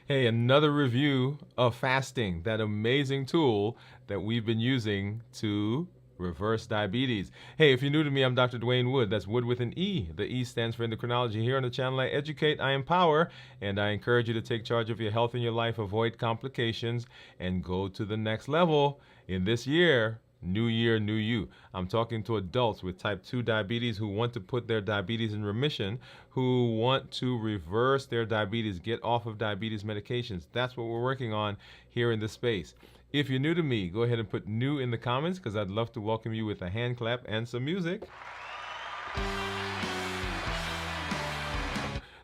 Hey, another review of fasting, that amazing tool that we've been using to reverse diabetes. Hey, if you're new to me, I'm Dr. Dwain Woode. That's Wood with an E. The E stands for endocrinology. Here on the channel, I educate, I empower, and I encourage you to take charge of your health and your life, avoid complications, and go to the next level in this year. New year, new you. I'm talking to adults with type 2 diabetes who want to put their diabetes in remission, who want to reverse their diabetes, get off of diabetes medications. That's what we're working on here in this space. If you're new to me, go ahead and put new in the comments because I'd love to welcome you with a hand clap and some music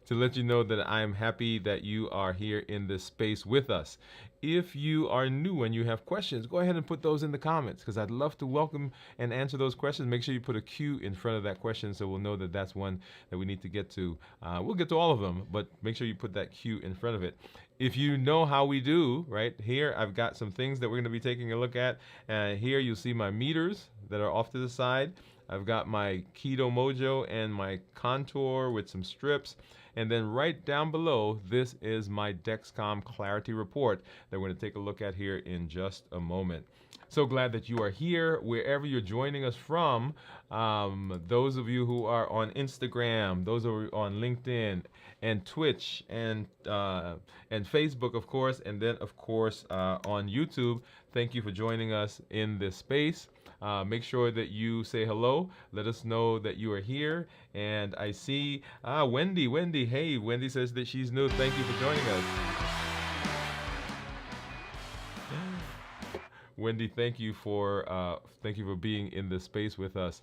to let you know that I am happy that you are here in this space with us. If you are new and you have questions, go ahead and put those in the comments because I'd love to welcome and answer those questions. Make sure you put a Q in front of that question so we'll know that that's one that we need to get to. We'll get to all of them, but make sure you put that Q in front of it. If you know how we do, right here, I've got some things that we're going to be taking a look at. Here you'll see my meters that are off to the side. I've got my Keto Mojo and my Contour with some strips. And then right down below, this is my Dexcom Clarity Report that we're going to take a look at here in just a moment. So glad that you are here, wherever you're joining us from. Those of you who are on Instagram, those who are on LinkedIn and Twitch and Facebook, of course, and then, of course, on YouTube. Thank you for joining us in this space. Make sure that you say hello. Let us know that you are here. And I see Wendy. Wendy, hey, Wendy says that she's new. Thank you for joining us. Wendy, thank you for being in this space with us.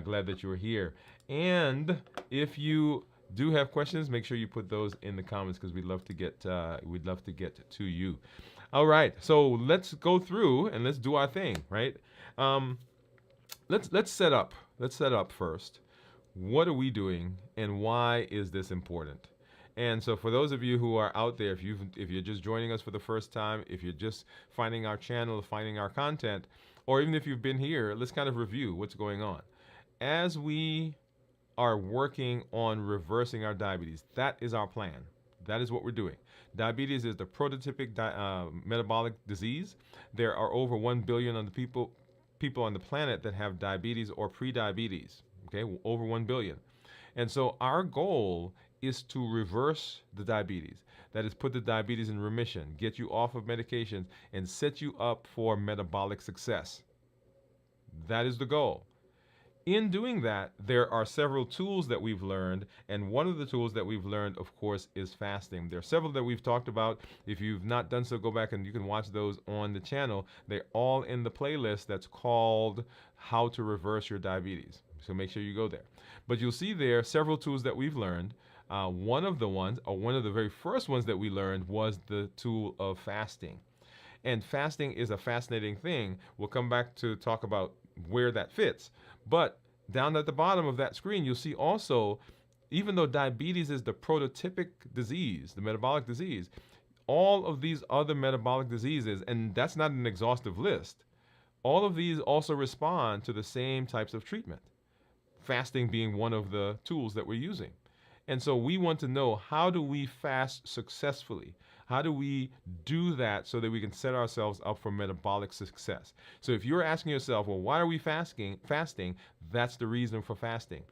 Glad that you are here. And if you do have questions, make sure you put those in the comments because we'd love to get to you. All right, so let's go through and let's do our thing, right? Let's set up. Let's set up first. What are we doing, and why is this important? And so, for those of you who are out there, if you're just joining us for the first time, if you're just finding our channel, finding our content, or even if you've been here, let's kind of review what's going on. As we are working on reversing our diabetes, that is our plan. That is what we're doing. Diabetes is the prototypic metabolic disease. There are over 1 billion on the people on the planet that have diabetes or pre-diabetes. Okay, over 1 billion. And so our goal is to reverse the diabetes. That is, put the diabetes in remission, get you off of medications, and set you up for metabolic success. That is the goal. In doing that, there are several tools that we've learned, and one of the tools that we've learned, of course, is fasting. There are several that we've talked about. If you've not done so, go back and you can watch those on the channel. They're all in the playlist that's called How to Reverse Your Diabetes. So make sure you go there. But you'll see there several tools that we've learned. One of the very first ones that we learned was the tool of fasting. And fasting is a fascinating thing. We'll come back to talk about where that fits. But down at the bottom of that screen, you'll see also, even though diabetes is the prototypic disease, the metabolic disease, all of these other metabolic diseases, and that's not an exhaustive list, all of these also respond to the same types of treatment. Fasting being one of the tools that we're using. And so we want to know, how do we fast successfully? How do we do that so that we can set ourselves up for metabolic success? So if you're asking yourself, well, why are we fasting? That's the reason for fasting.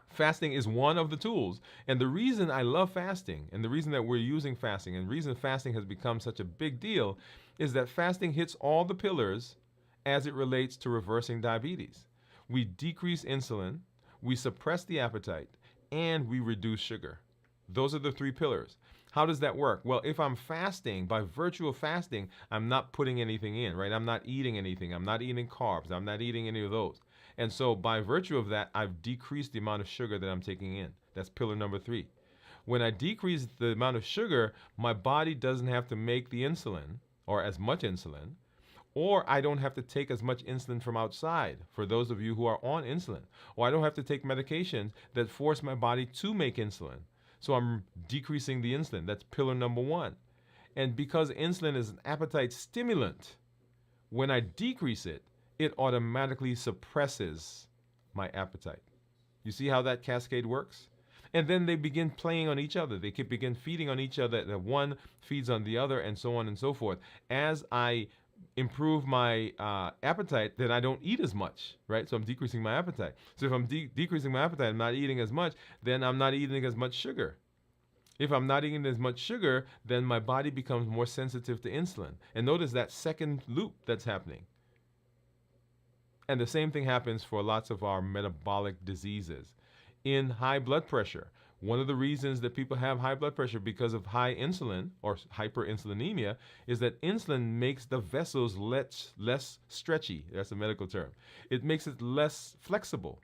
Fasting is one of the tools. And the reason I love fasting, and the reason that we're using fasting, and the reason fasting has become such a big deal, is that fasting hits all the pillars as it relates to reversing diabetes. We decrease insulin, we suppress the appetite, and we reduce sugar. Those are the three pillars. How does that work? Well, if I'm fasting, by virtue of fasting, I'm not putting anything in, right? I'm not eating anything. I'm not eating carbs. I'm not eating any of those. And so by virtue of that, I've decreased the amount of sugar that I'm taking in. That's pillar number 3. When I decrease the amount of sugar, my body doesn't have to make the insulin, or as much insulin, or I don't have to take as much insulin from outside, for those of you who are on insulin. Or I don't have to take medications that force my body to make insulin. So I'm decreasing the insulin. That's pillar number 1. And because insulin is an appetite stimulant, when I decrease it, it automatically suppresses my appetite. You see how that cascade works? And then they begin playing on each other. They can begin feeding on each other. The one feeds on the other, and so on and so forth. As I improve my appetite, then I don't eat as much, right? So I'm decreasing my appetite. So if I'm decreasing my appetite, I'm not eating as much, then I'm not eating as much sugar. If I'm not eating as much sugar, then my body becomes more sensitive to insulin. And notice that second loop that's happening. And the same thing happens for lots of our metabolic diseases. In high blood pressure, one of the reasons that people have high blood pressure because of high insulin or hyperinsulinemia is that insulin makes the vessels less stretchy. That's a medical term. It makes it less flexible.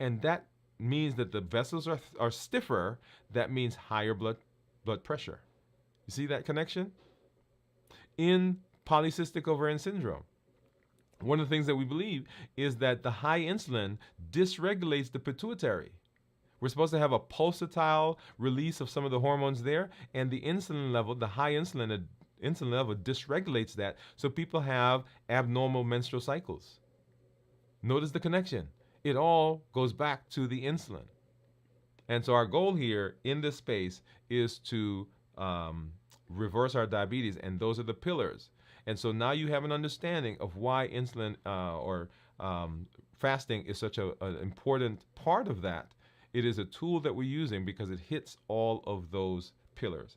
And that means that the vessels are stiffer. That means higher blood pressure. You see that connection? In polycystic ovarian syndrome, one of the things that we believe is that the high insulin dysregulates the pituitary. We're supposed to have a pulsatile release of some of the hormones there, and the insulin level, the high insulin level dysregulates that, so people have abnormal menstrual cycles. Notice the connection. It all goes back to the insulin. And so our goal here in this space is to reverse our diabetes, and those are the pillars. And so now you have an understanding of why insulin or fasting is such an important part of that. It is a tool that we're using because it hits all of those pillars.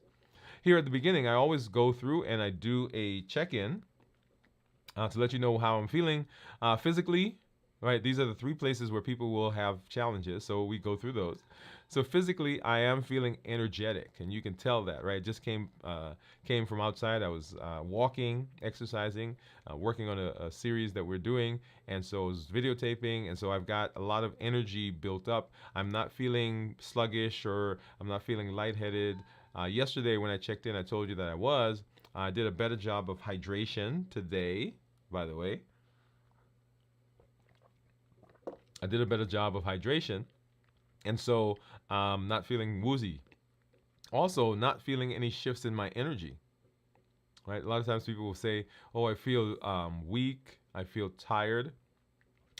Here at the beginning, I always go through and I do a check-in to let you know how I'm feeling physically. Right, these are the three places where people will have challenges, so we go through those. So physically, I am feeling energetic, and you can tell that, right? Just came from outside. I was walking, exercising, working on a series that we're doing, and so I was videotaping, and so I've got a lot of energy built up. I'm not feeling sluggish or I'm not feeling lightheaded. Yesterday when I checked in, I told you that I did a better job of hydration today, by the way. I did a better job of hydration, and so not feeling woozy. Also, not feeling any shifts in my energy. Right? A lot of times people will say, "Oh, I feel weak. I feel tired."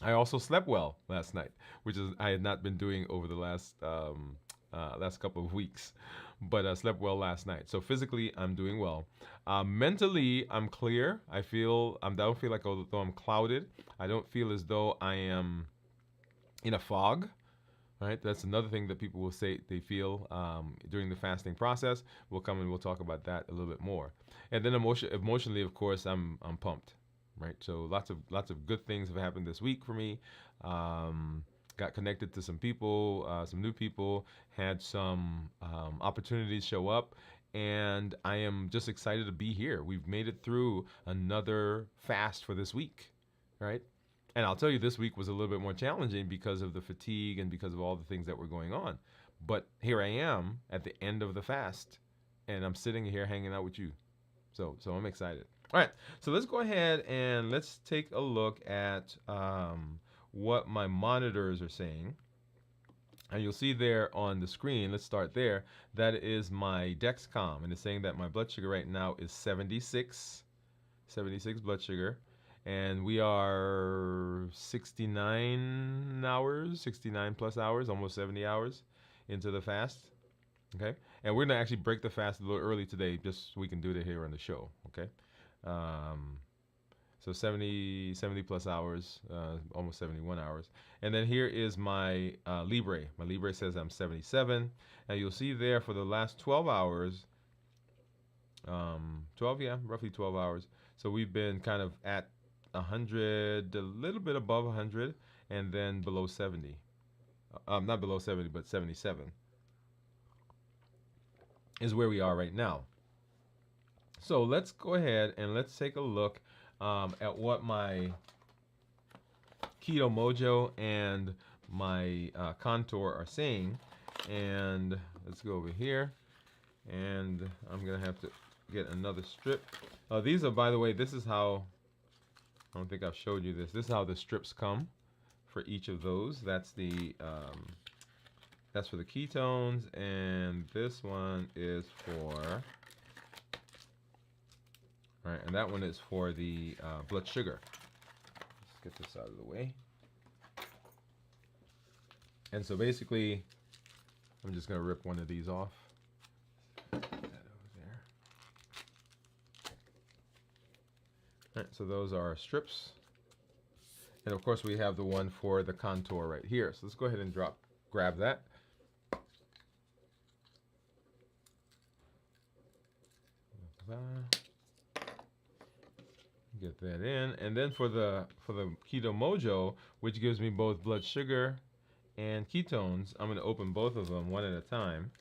I also slept well last night, which is I had not been doing over the last couple of weeks, but I slept well last night. So physically, I'm doing well. Mentally, I'm clear. I don't feel like although I'm clouded. I don't feel as though I am in a fog, right? That's another thing that people will say they feel during the fasting process. We'll come and we'll talk about that a little bit more. And then emotionally, of course, I'm pumped, right? So lots of good things have happened this week for me. Got connected to some people, some new people, had some opportunities show up, and I am just excited to be here. We've made it through another fast for this week, right? And I'll tell you, this week was a little bit more challenging because of the fatigue and because of all the things that were going on. But here I am at the end of the fast, and I'm sitting here hanging out with you. So I'm excited. All right, so let's go ahead and let's take a look at what my monitors are saying. And you'll see there on the screen, let's start there, that is my Dexcom, and it's saying that my blood sugar right now is 76 blood sugar. And we are 69 plus hours, almost 70 hours into the fast. Okay. And we're going to actually break the fast a little early today just so we can do it here on the show. Okay. So 70 plus hours, almost 71 hours. And then here is my Libre. My Libre says I'm 77. And you'll see there for the last 12 hours, roughly 12 hours. So we've been kind of at 100, a little bit above 100, and then below 70. Not below 70, but 77 is where we are right now. So let's go ahead and let's take a look at what my Keto Mojo and my Contour are saying. And let's go over here, and I'm gonna have to get another strip. These are, by the way, this is how, I don't think I've showed you this. This is how the strips come for each of those. That's for the ketones, and this one is for, all right, and that one is for the blood sugar. Let's get this out of the way. And so basically, I'm just going to rip one of these off. Put that over there. All right, so those are strips. And of course we have the one for the contour right here. So let's go ahead and grab that. Get that in. And then for the Keto Mojo, which gives me both blood sugar and ketones, I'm going to open both of them one at a time,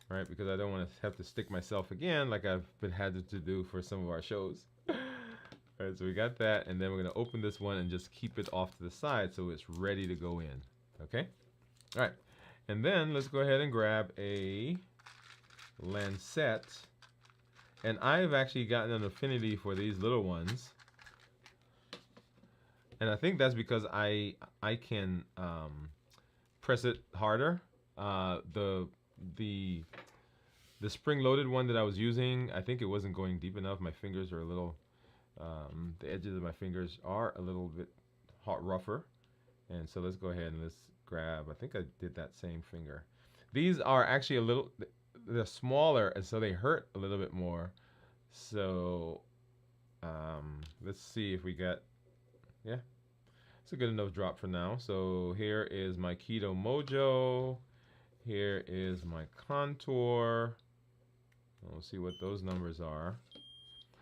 right? Because I don't want to have to stick myself again like I've been had to do for some of our shows. All right, so we got that, and then we're going to open this one and just keep it off to the side so it's ready to go in. Okay? All right. And then let's go ahead and grab a lancet. And I've actually gotten an affinity for these little ones. And I think that's because I can press it harder. The spring-loaded one that I was using, I think it wasn't going deep enough. My fingers are a little, the edges of my fingers are a little bit rougher. And so let's go ahead and let's grab, I think I did that same finger. These are actually a little, they're smaller, and so they hurt a little bit more. So let's see if we get, yeah, it's a good enough drop for now. So here is my Keto Mojo. Here is my contour. We'll see what those numbers are.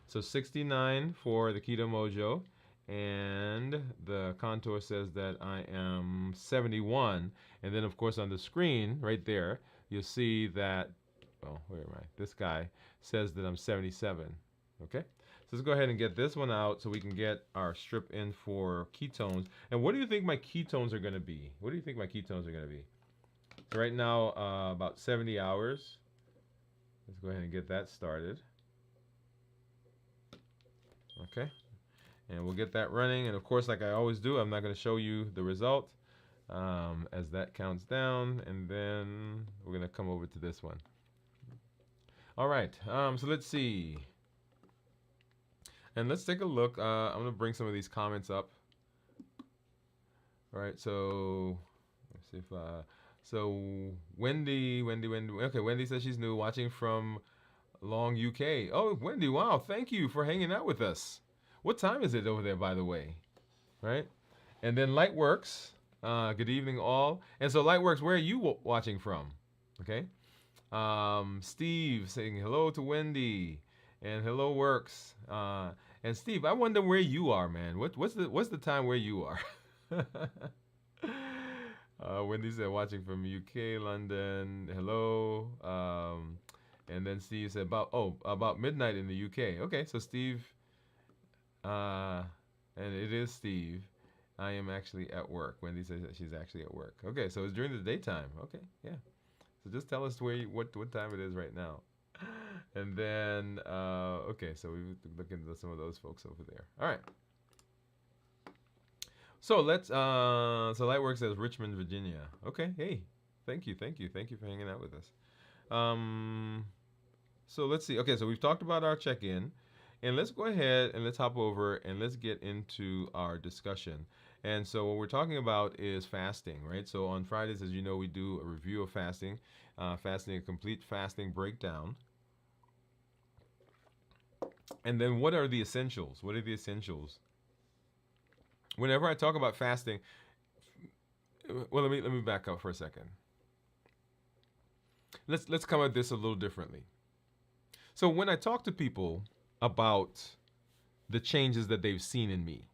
So 69 for the Keto Mojo, and the contour says that I am 71. And then of course on the screen right there, you'll see that, oh, where am I? This guy says that I'm 77. Okay, so let's go ahead and get this one out so we can get our strip in for ketones. And what do you think my ketones are going to be? What do you think my ketones are going to be? So right now, about 70 hours. Let's go ahead and get that started. Okay, and we'll get that running. And of course, like I always do, I'm not going to show you the result as that counts down. And then we're going to come over to this one. All right, so let's see. And let's take a look. I'm going to bring some of these comments up. All right, so let's see if, so Wendy, okay, Wendy says she's new, watching from Long, UK. Oh, Wendy, wow, thank you for hanging out with us. What time is it over there, by the way? Right? And then Lightworks, good evening all. And so Lightworks, where are you watching from? Okay. Steve saying hello to Wendy, and hello Works. And Steve, I wonder where you are, man. What's the time where you are? Wendy said watching from UK, London. Hello. And then Steve said about midnight in the UK. Okay, so Steve, and it is Steve. I am actually at work. Wendy says that she's actually at work. Okay, so it's during the daytime. Okay, yeah. So just tell us what time it is right now. And then, okay, so we look into some of those folks over there. All right. So let's, so Lightwork says Richmond, Virginia. Okay, hey, thank you for hanging out with us. So let's see. Okay, so we've talked about our check-in, and let's go ahead and let's hop over and let's get into our discussion. And so what we're talking about is fasting, right? So on Fridays, as you know, we do a review of fasting, a complete fasting breakdown. And then what are the essentials? What are the essentials? Whenever I talk about fasting, well, let me back up for a second. Let's come at this a little differently. So when I talk to people about the changes that they've seen in me,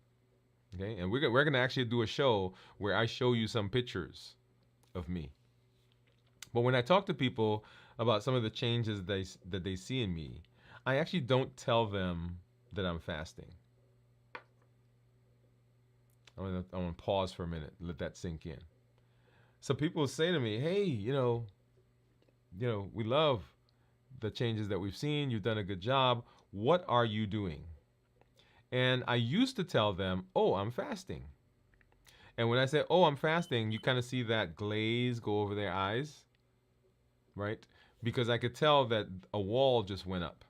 okay, and we're gonna actually do a show where I show you some pictures of me. But when I talk to people about some of the changes that they see in me, I actually don't tell them that I'm fasting. I'm gonna pause for a minute, let that sink in. So people say to me, "Hey, you know, we love the changes that we've seen. You've done a good job. What are you doing?" And I used to tell them, "Oh, I'm fasting." And when I say, "Oh, I'm fasting," you kind of see that glaze go over their eyes, right? Because I could tell that a wall just went up.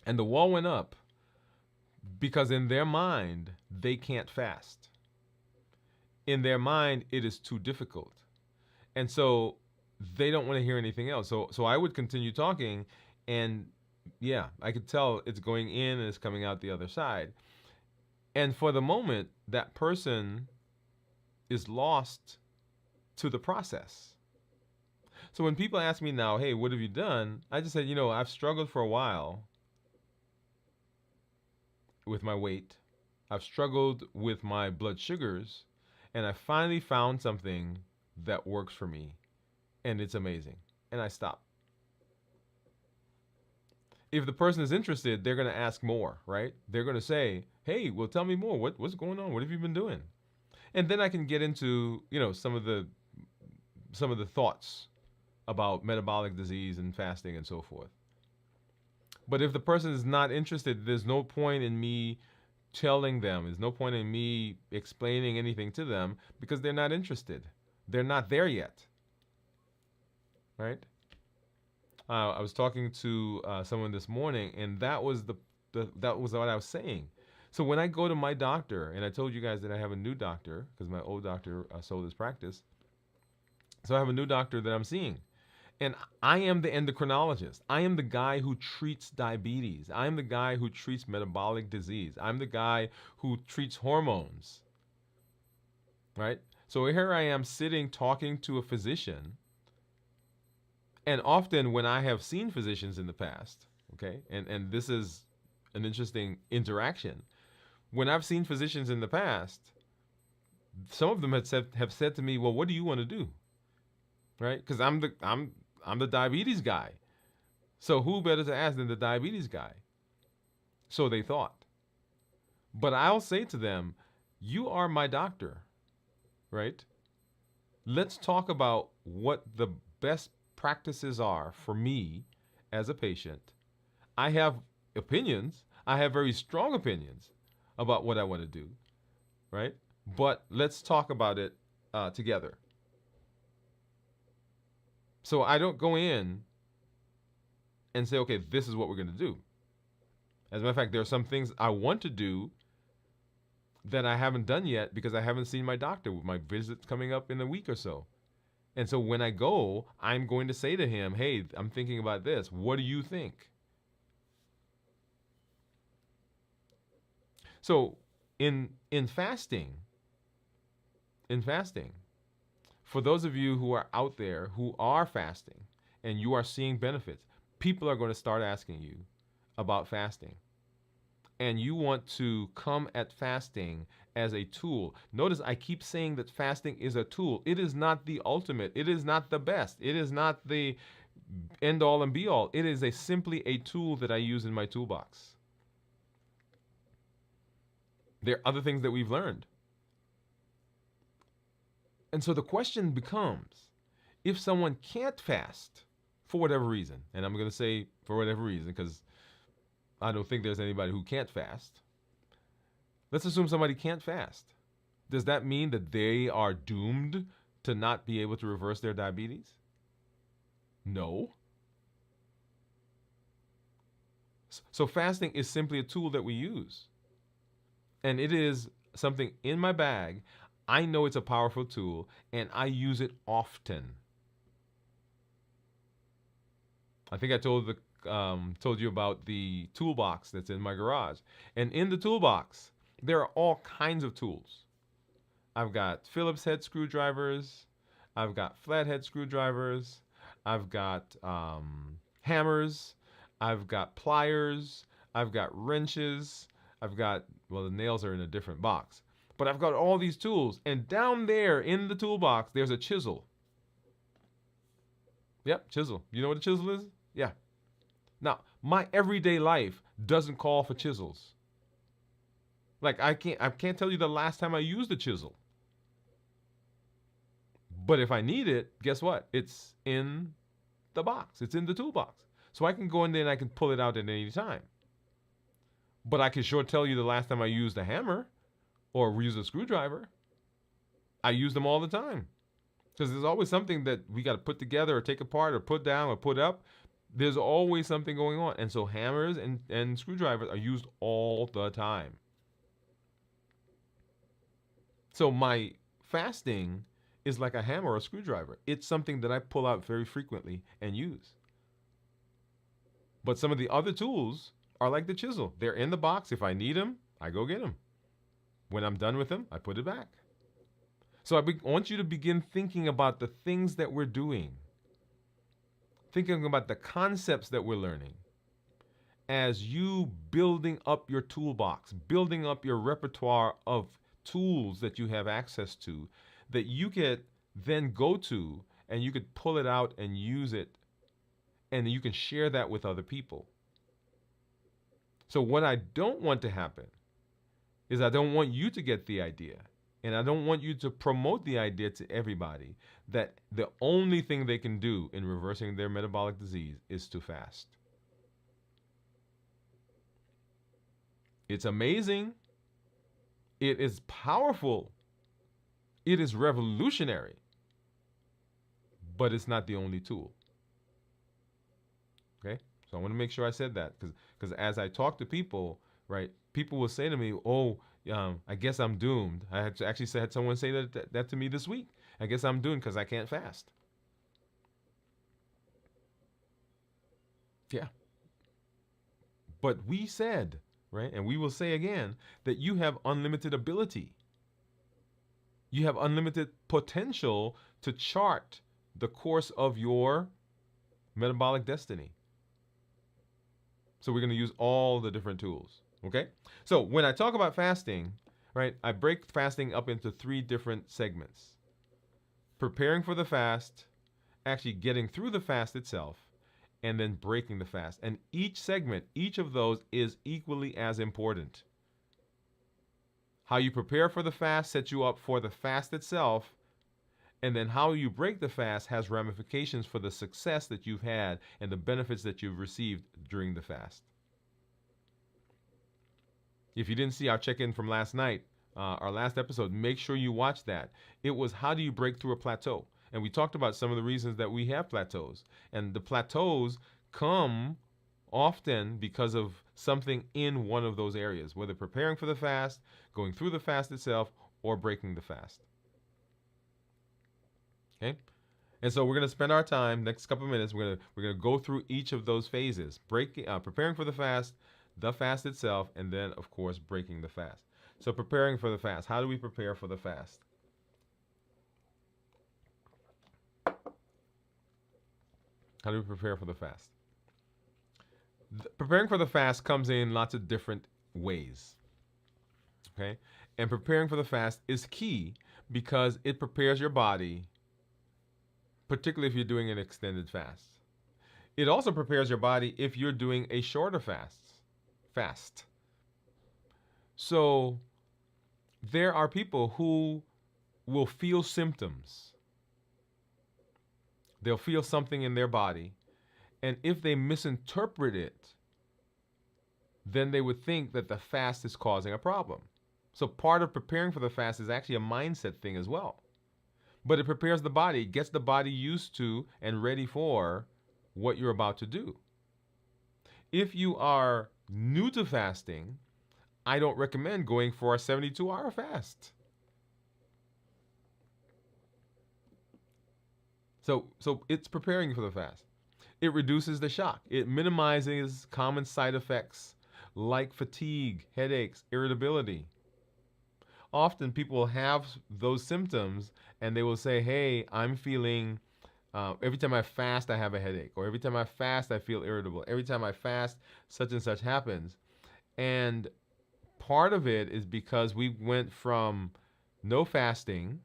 And the wall went up because in their mind, they can't fast. In their mind, it is too difficult. And so they don't want to hear anything else. So I would continue talking, and yeah, I could tell it's going in and it's coming out the other side. And for the moment, that person is lost to the process. So when people ask me now, hey, what have you done? I just said, I've struggled for a while with my weight. I've struggled with my blood sugars, and I finally found something that works for me, and it's amazing. And I stop. If the person is interested, they're going to ask more, right? They're going to say, hey, well, tell me more. What's going on? What have you been doing? And then I can get into, some of the thoughts about metabolic disease and fasting and so forth. But if the person is not interested, there's no point in me telling them. There's no point in me explaining anything to them because they're not interested. They're not there yet, right? I was talking to someone this morning, and that was that was what I was saying. So when I go to my doctor, and I told you guys that I have a new doctor because my old doctor sold his practice. So I have a new doctor that I'm seeing. And I am the endocrinologist. I am the guy who treats diabetes. I am the guy who treats metabolic disease. I'm the guy who treats hormones. Right? So here I am sitting talking to a physician. And often when I have seen physicians in the past, okay, and this is an interesting interaction. When I've seen physicians in the past, some of them have said to me, well, what do you want to do? Right? Because I'm the diabetes guy. So who better to ask than the diabetes guy? So they thought. But I'll say to them, you are my doctor, right? Let's talk about what the best practices are for me as a patient. I have opinions. I have very strong opinions about what I want to do, right? But let's talk about it together. So I don't go in and say, okay, this is what we're going to do. As a matter of fact, there are some things I want to do that I haven't done yet because I haven't seen my doctor. My visit's coming up in a week or so. And so when I go, I'm going to say to him, hey, I'm thinking about this. What do you think? So in fasting, for those of you who are out there who are fasting and you are seeing benefits, people are going to start asking you about fasting. And you want to come at fasting as a tool. Notice I keep saying that fasting is a tool. It is not the ultimate. It is not the best. It is not the end all and be all. It is simply a tool that I use in my toolbox. There are other things that we've learned. And so the question becomes, if someone can't fast for whatever reason, and I'm going to say for whatever reason because I don't think there's anybody who can't fast. Let's assume somebody can't fast. Does that mean that they are doomed to not be able to reverse their diabetes? No. So fasting is simply a tool that we use. And it is something in my bag. I know it's a powerful tool, and I use it often. I think I told you about the toolbox that's in my garage. And in the toolbox, there are all kinds of tools. I've got Phillips head screwdrivers. I've got flathead screwdrivers. I've got hammers. I've got pliers. I've got wrenches. I've got, well, the nails are in a different box. But I've got all these tools. And down there in the toolbox, there's a chisel. Yep, chisel. You know what a chisel is? Yeah. Now, my everyday life doesn't call for chisels. Like I can't tell you the last time I used a chisel. But if I need it, guess what? It's in the box. It's in the toolbox. So I can go in there and I can pull it out at any time. But I can sure tell you the last time I used a hammer or used a screwdriver. I use them all the time. Because there's always something that we got to put together or take apart or put down or put up. There's always something going on. And so hammers and screwdrivers are used all the time. So my fasting is like a hammer or a screwdriver. It's something that I pull out very frequently and use. But some of the other tools are like the chisel. They're in the box. If I need them, I go get them. When I'm done with them, I put it back. So I want you to begin thinking about the things that we're doing, thinking about the concepts that we're learning as you building up your toolbox, building up your repertoire of tools that you have access to, that you could then go to and you could pull it out and use it, and you can share that with other people. So what I don't want to happen is I don't want you to get the idea, and I don't want you to promote the idea to everybody that the only thing they can do in reversing their metabolic disease is to fast. It's amazing. It is powerful. It is revolutionary. But it's not the only tool. Okay? So I want to make sure I said that, because as I talk to people, right, people will say to me, "Oh, I guess I'm doomed." I actually had someone say that to me this week. I guess I'm doomed because I can't fast. Yeah. But we said, right, and we will say again, that you have unlimited ability. You have unlimited potential to chart the course of your metabolic destiny. So we're going to use all the different tools, okay? So when I talk about fasting, right, I break fasting up into 3 different segments. Preparing for the fast, actually getting through the fast itself, and then breaking the fast. And each segment, each of those is equally as important. How you prepare for the fast sets you up for the fast itself, and then how you break the fast has ramifications for the success that you've had and the benefits that you've received during the fast. If you didn't see our check-in from last night, our last episode, make sure you watch that. It was how do you break through a plateau? And we talked about some of the reasons that we have plateaus. And the plateaus come often because of something in one of those areas, whether preparing for the fast, going through the fast itself, or breaking the fast. Okay? And so we're going to spend our time, next couple of minutes, we're going to go through each of those phases, preparing for the fast itself, and then, of course, breaking the fast. So preparing for the fast. How do we prepare for the fast? How do we prepare for the fast? Preparing for the fast comes in lots of different ways. Okay? And preparing for the fast is key because it prepares your body, particularly if you're doing an extended fast. It also prepares your body if you're doing a shorter fast. So there are people who will feel symptoms. They'll feel something in their body, and if they misinterpret it, then they would think that the fast is causing a problem. So part of preparing for the fast is actually a mindset thing as well. But it prepares the body, gets the body used to and ready for what you're about to do. If you are new to fasting, I don't recommend going for a 72-hour fast. So it's preparing for the fast. It reduces the shock. It minimizes common side effects like fatigue, headaches, irritability. Often people have those symptoms and they will say, "Hey, I'm feeling, every time I fast, I have a headache. Or every time I fast, I feel irritable. Every time I fast, such and such happens." And part of it is because we went from no fasting,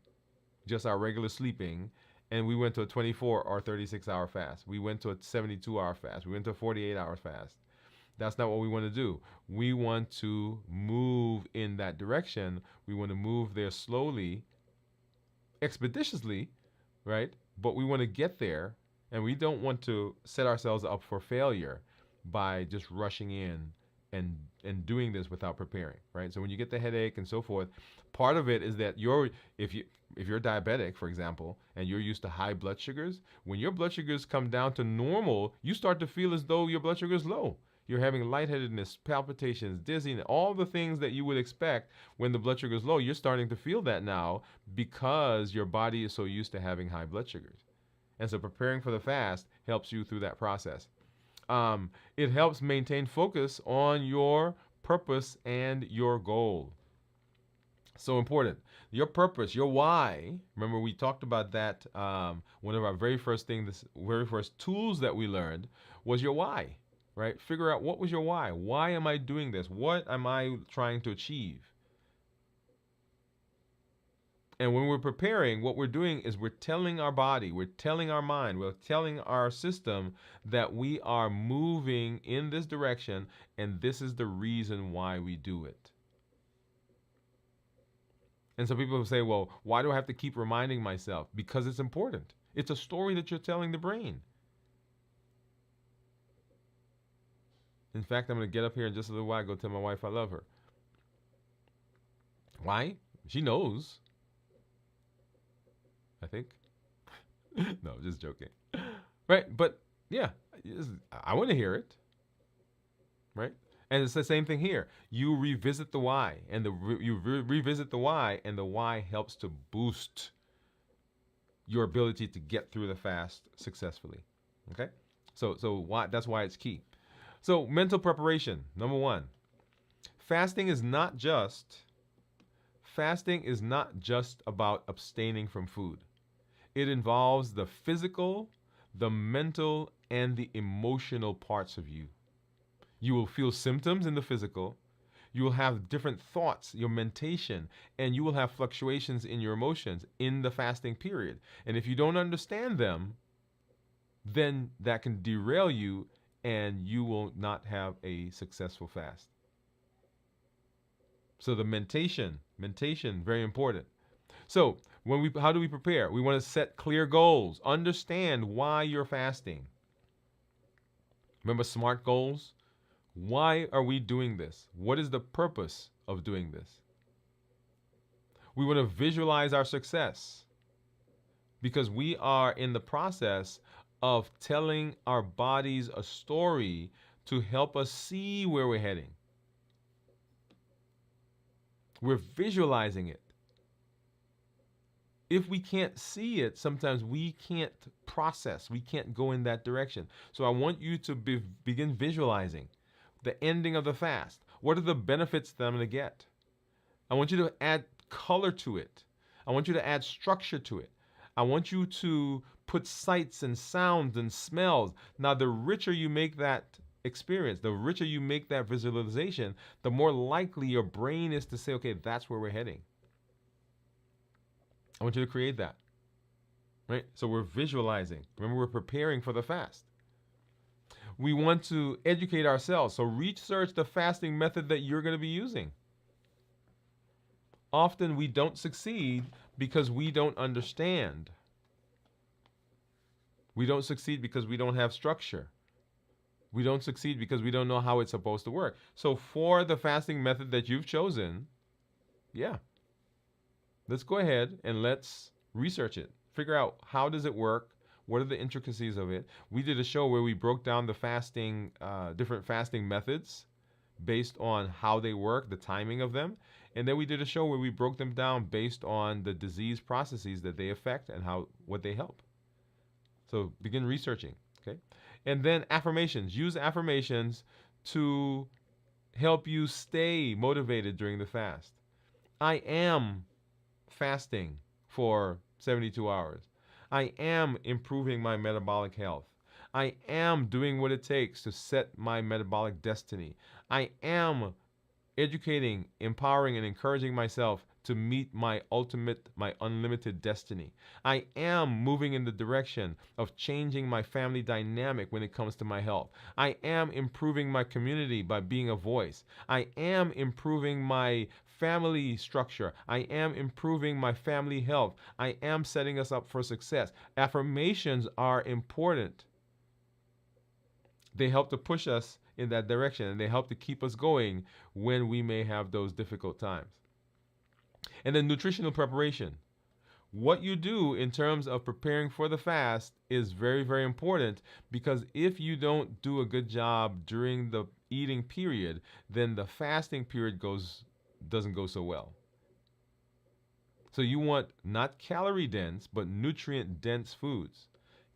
just our regular sleeping, and we went to a 24 or 36-hour fast. We went to a 72-hour fast. We went to a 48-hour fast. That's not what we want to do. We want to move in that direction. We want to move there slowly, expeditiously, right? But we want to get there, and we don't want to set ourselves up for failure by just rushing in and doing this without preparing, right? So when you get the headache and so forth, part of it is that if you're diabetic, for example, and you're used to high blood sugars, when your blood sugars come down to normal, you start to feel as though your blood sugar is low. You're having lightheadedness, palpitations, dizziness, all the things that you would expect when the blood sugar is low. You're starting to feel that now because your body is so used to having high blood sugars. And so preparing for the fast helps you through that process. It helps maintain focus on your purpose and your goal. So important. Your purpose, your why. Remember, we talked about that. One of our very first tools that we learned was your why, right? Figure out what was your why. Why am I doing this? What am I trying to achieve? And when we're preparing, what we're doing is we're telling our body, we're telling our mind, we're telling our system that we are moving in this direction, and this is the reason why we do it. And so people will say, well, why do I have to keep reminding myself? Because it's important. It's a story that you're telling the brain. In fact, I'm going to get up here in just a little while, go tell my wife I love her. Why? She knows. I think. No, just joking. Right? But yeah, I want to hear it. Right? And it's the same thing here. You revisit the why, and revisit the why, and the why helps to boost your ability to get through the fast successfully. Okay? So why, that's why it's key. So mental preparation, number one. Fasting is not just about abstaining from food. It involves the physical, the mental, and the emotional parts of you. You will feel symptoms in the physical. You will have different thoughts, your mentation, and you will have fluctuations in your emotions in the fasting period. And if you don't understand them, then that can derail you and you will not have a successful fast. So the mentation, very important. So how do we prepare? We want to set clear goals. Understand why you're fasting. Remember SMART goals? Why are we doing this? What is the purpose of doing this? We want to visualize our success because we are in the process of telling our bodies a story to help us see where we're heading. We're visualizing it. If we can't see it, sometimes we can't process. We can't go in that direction. So I want you to begin visualizing the ending of the fast. What are the benefits that I'm going to get? I want you to add color to it. I want you to add structure to it. I want you to put sights and sounds and smells. Now, the richer you make that experience, the richer you make that visualization, the more likely your brain is to say, okay, that's where we're heading. I want you to create that. Right? So we're visualizing. Remember, we're preparing for the fast. We want to educate ourselves. So research the fasting method that you're going to be using. Often we don't succeed because we don't understand. We don't succeed because we don't have structure. We don't succeed because we don't know how it's supposed to work. So for the fasting method that you've chosen, let's go ahead and let's research it. Figure out how does it work? What are the intricacies of it? We did a show where we broke down the fasting, different fasting methods based on how they work, the timing of them. And then we did a show where we broke them down based on the disease processes that they affect and what they help. So begin researching, okay? And then affirmations. Use affirmations to help you stay motivated during the fast. I am fasting for 72 hours. I am improving my metabolic health. I am doing what it takes to set my metabolic destiny. I am educating, empowering, and encouraging myself to meet my unlimited destiny. I am moving in the direction of changing my family dynamic when it comes to my health. I am improving my community by being a voice. I am improving my family structure. I am improving my family health. I am setting us up for success. Affirmations are important. They help to push us in that direction, and they help to keep us going when we may have those difficult times. And then nutritional preparation. What you do in terms of preparing for the fast is very, very important, because if you don't do a good job during the eating period, then the fasting period doesn't go so well. So you want not calorie dense, but nutrient dense foods.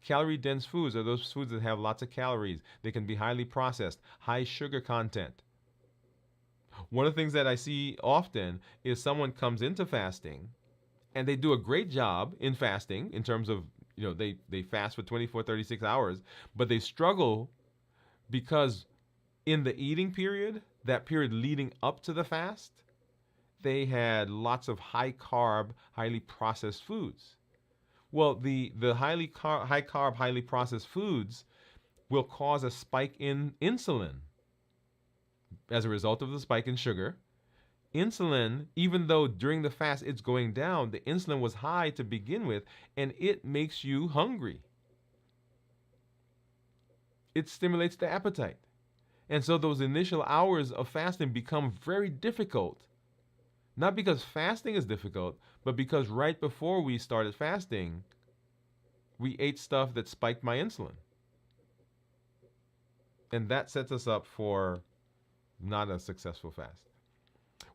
Calorie dense foods are those foods that have lots of calories. They can be highly processed, high sugar content. One of the things that I see often is someone comes into fasting and they do a great job in fasting in terms of, they fast for 24, 36 hours, but they struggle because in the eating period, that period leading up to the fast, they had lots of high carb, highly processed foods. Well, the high carb, highly processed foods will cause a spike in insulin as a result of the spike in sugar. Insulin, even though during the fast it's going down, the insulin was high to begin with, and it makes you hungry. It stimulates the appetite. And so those initial hours of fasting become very difficult. Not because fasting is difficult, but because right before we started fasting, we ate stuff that spiked my insulin. And that sets us up for not a successful fast.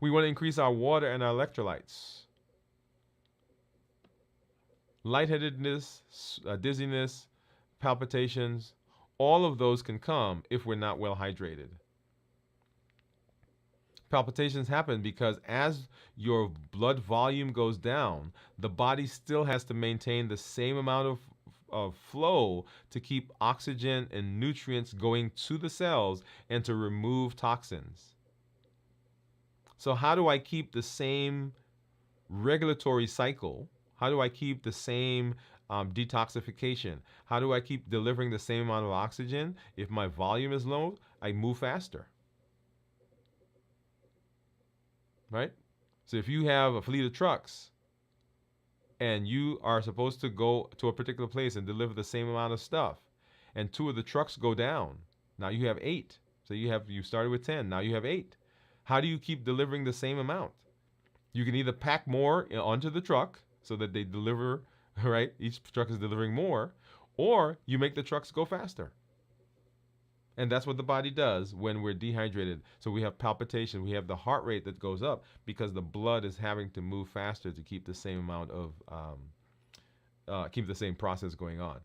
We want to increase our water and our electrolytes. Lightheadedness, dizziness, palpitations, all of those can come if we're not well hydrated. Palpitations happen because as your blood volume goes down, the body still has to maintain the same amount of flow to keep oxygen and nutrients going to the cells and to remove toxins. So how do I keep the same regulatory cycle? How do I keep the same detoxification? How do I keep delivering the same amount of oxygen? If my volume is low, I move faster. Right? So if you have a fleet of trucks and you are supposed to go to a particular place and deliver the same amount of stuff, and 2 of the trucks go down, now you have 8. So you started with 10, now you have 8. How do you keep delivering the same amount? You can either pack more onto the truck so that they deliver, right? Each truck is delivering more, or you make the trucks go faster. And that's what the body does when we're dehydrated. So we have palpitation, we have the heart rate that goes up because the blood is having to move faster to keep the same amount of, keep the same process going on.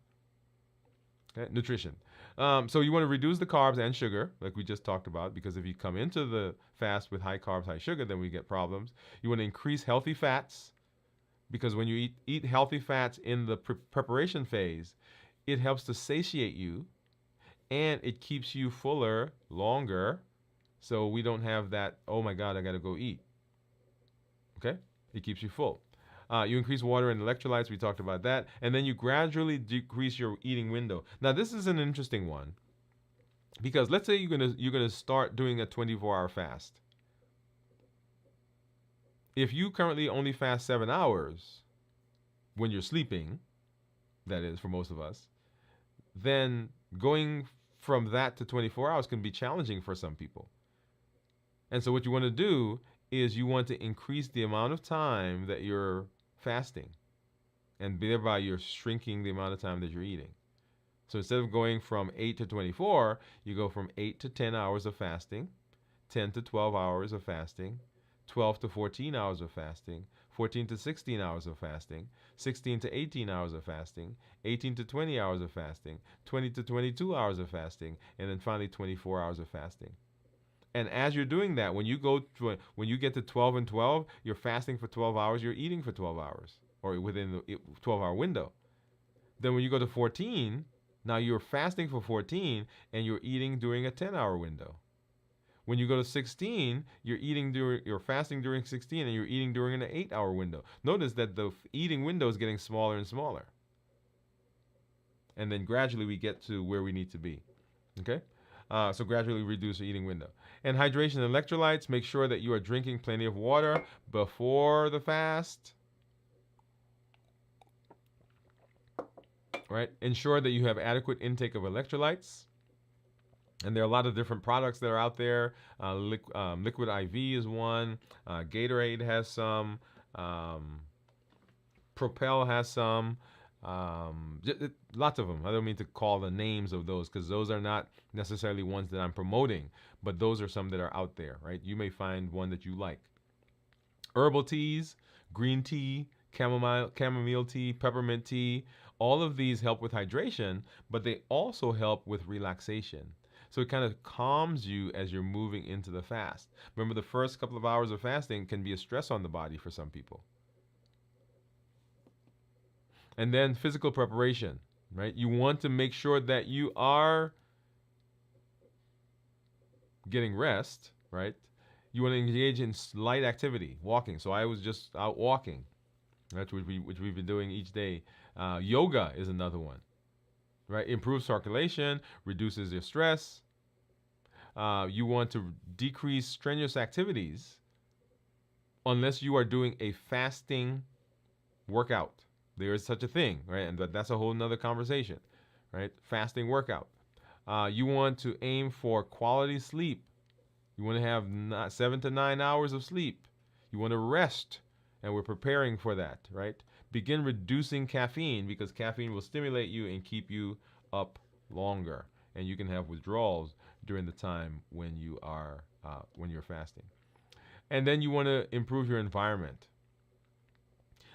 Okay? Nutrition. So you want to reduce the carbs and sugar, like we just talked about, because if you come into the fast with high carbs, high sugar, then we get problems. You want to increase healthy fats, because when you eat healthy fats in the preparation phase, it helps to satiate you, and it keeps you fuller longer, so we don't have that, oh my God, I got to go eat. Okay? It keeps you full. You increase water and electrolytes. We talked about that. And then you gradually decrease your eating window. Now, this is an interesting one, because let's say you're gonna start doing a 24-hour fast. If you currently only fast 7 hours when you're sleeping, that is for most of us, then going from that to 24 hours can be challenging for some people. And so what you want to do is you want to increase the amount of time that you're fasting, and thereby you're shrinking the amount of time that you're eating. So instead of going from 8 to 24, you go from 8 to 10 hours of fasting, 10 to 12 hours of fasting, 12 to 14 hours of fasting, 14 to 16 hours of fasting, 16 to 18 hours of fasting, 18 to 20 hours of fasting, 20 to 22 hours of fasting, and then finally 24 hours of fasting. And as you're doing that, when you get to 12 and 12, you're fasting for 12 hours, you're eating for 12 hours, or within the 12-hour window. Then when you go to 14, now you're fasting for 14, and you're eating during a 10-hour window. When you go to 16, you're fasting during 16, and you're eating during an 8-hour window. Notice that the eating window is getting smaller and smaller. And then gradually we get to where we need to be. Okay? So gradually reduce the eating window. And hydration and electrolytes, make sure that you are drinking plenty of water before the fast. Right? Ensure that you have adequate intake of electrolytes. And there are a lot of different products that are out there. Liquid IV is one. Gatorade has some. Propel has some. Lots of them. I don't mean to call the names of those because those are not necessarily ones that I'm promoting, but those are some that are out there, right? You may find one that you like. Herbal teas, green tea, chamomile tea, peppermint tea, all of these help with hydration, but they also help with relaxation. So it kind of calms you as you're moving into the fast. Remember, the first couple of hours of fasting can be a stress on the body for some people. And then physical preparation, right? You want to make sure that you are getting rest, right? You want to engage in light activity, walking. So I was just out walking. That's which we've been doing each day. Yoga is another one, right? Improves circulation, reduces your stress. You want to decrease strenuous activities unless you are doing a fasting workout. There is such a thing, right? And that's a whole nother conversation, right? Fasting workout. You want to aim for quality sleep. You want to have 7 to 9 hours of sleep. You want to rest, and we're preparing for that, right? Begin reducing caffeine because caffeine will stimulate you and keep you up longer, and you can have withdrawals during the time when you're fasting. And then you want to improve your environment.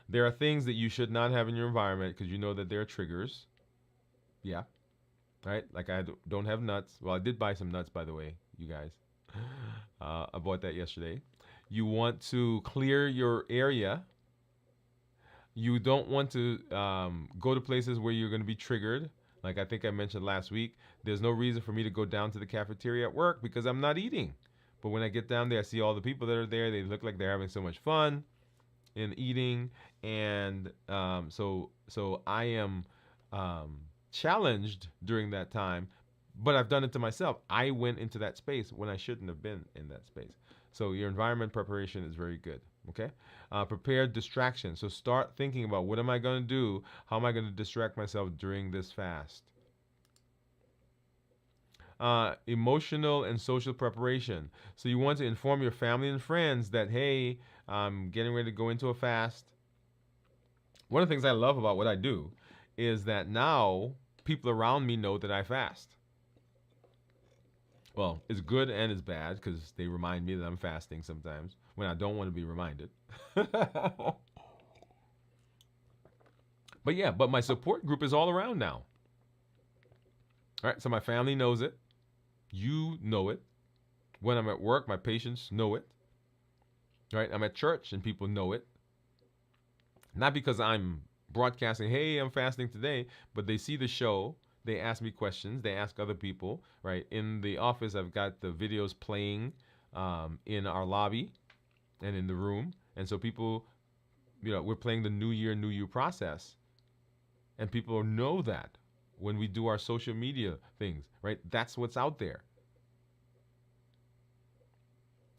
There are things that you should not have in your environment because you know that there are triggers. Yeah, right? Like I don't have nuts. Well, I did buy some nuts, by the way, you guys. I bought that yesterday. You want to clear your area. You don't want to go to places where you're going to be triggered. Like I think I mentioned last week, there's no reason for me to go down to the cafeteria at work because I'm not eating. But when I get down there, I see all the people that are there. They look like they're having so much fun in eating, and so I am challenged during that time. But I've done it to myself. I went into that space when I shouldn't have been in that space. So your environment preparation is very good. Okay, prepare distraction. So start thinking about what am I going to do? How am I going to distract myself during this fast? Emotional and social preparation. So you want to inform your family and friends that, hey, I'm getting ready to go into a fast. One of the things I love about what I do is that now people around me know that I fast. Well, it's good and it's bad because they remind me that I'm fasting sometimes when I don't want to be reminded. But my support group is all around now. All right, so my family knows it. You know it. When I'm at work, my patients know it. Right? I'm at church and people know it. Not because I'm broadcasting, hey, I'm fasting today, but they see the show. They ask me questions. They ask other people, right? In the office, I've got the videos playing in our lobby and in the room. And so people, we're playing the New Year, New You process. And people know that when we do our social media things, right? That's what's out there.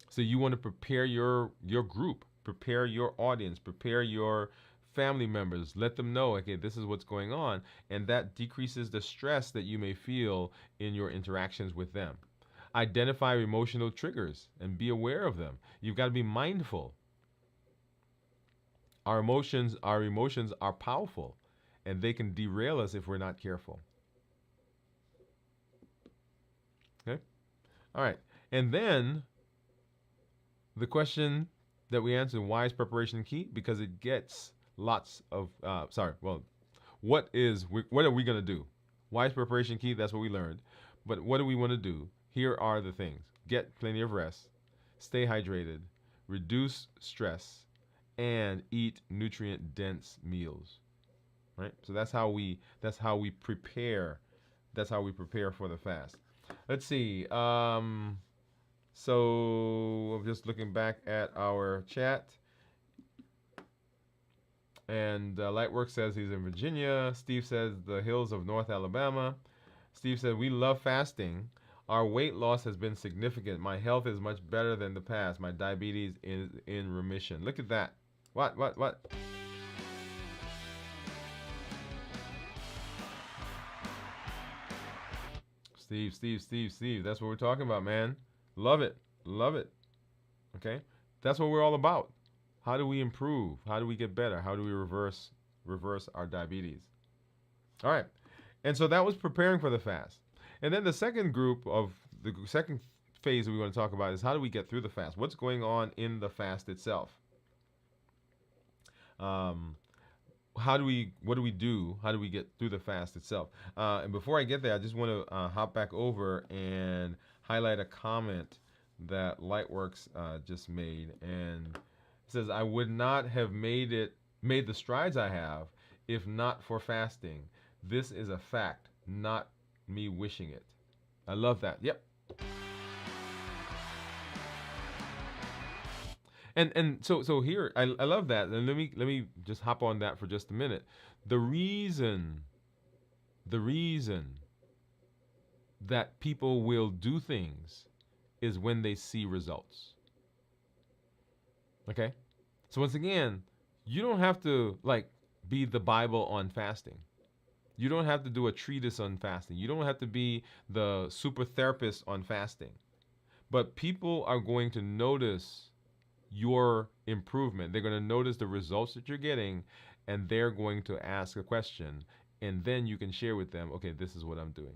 So you want to prepare your group, prepare your audience, prepare your family members, let them know, okay, this is what's going on, and that decreases the stress that you may feel in your interactions with them. Identify emotional triggers and be aware of them. You've got to be mindful. Our emotions are powerful, and they can derail us if we're not careful. Okay? All right. And then the question that we answered, why is preparation key? Because it gets lots of what are we going to do? Why is preparation key? That's what we learned. But what do we want to do? Here are the things. Get plenty of rest, stay hydrated, reduce stress, and eat nutrient dense meals. Right? So that's how we prepare. That's how we prepare for the fast. Let's see. So I'm just looking back at our chat. And Lightwork says he's in Virginia. Steve says the hills of North Alabama. Steve said, we love fasting. Our weight loss has been significant. My health is much better than the past. My diabetes is in remission. Look at that. What? Steve. That's what we're talking about, man. Love it. Okay? That's what we're all about. How do we improve? How do we get better? How do we reverse our diabetes? All right. And so that was preparing for the fast. And then the second group of the second phase that we want to talk about is how do we get through the fast? What's going on in the fast itself? Um, what do we do? How do we get through the fast itself? And before I get there, I just want to hop back over and highlight a comment that Lightworks just made, and it says, "I would not have made the strides I have if not for fasting. This is a fact, not me wishing it." I love that. Yep. And so here I love that. And let me just hop on that for just a minute. The reason the reason that people will do things is when they see results. Okay? So once again, you don't have to like be the Bible on fasting. You don't have to do a treatise on fasting. You don't have to be the super therapist on fasting. But people are going to notice your improvement. They're going to notice the results that you're getting, and they're going to ask a question. And then you can share with them, okay, this is what I'm doing.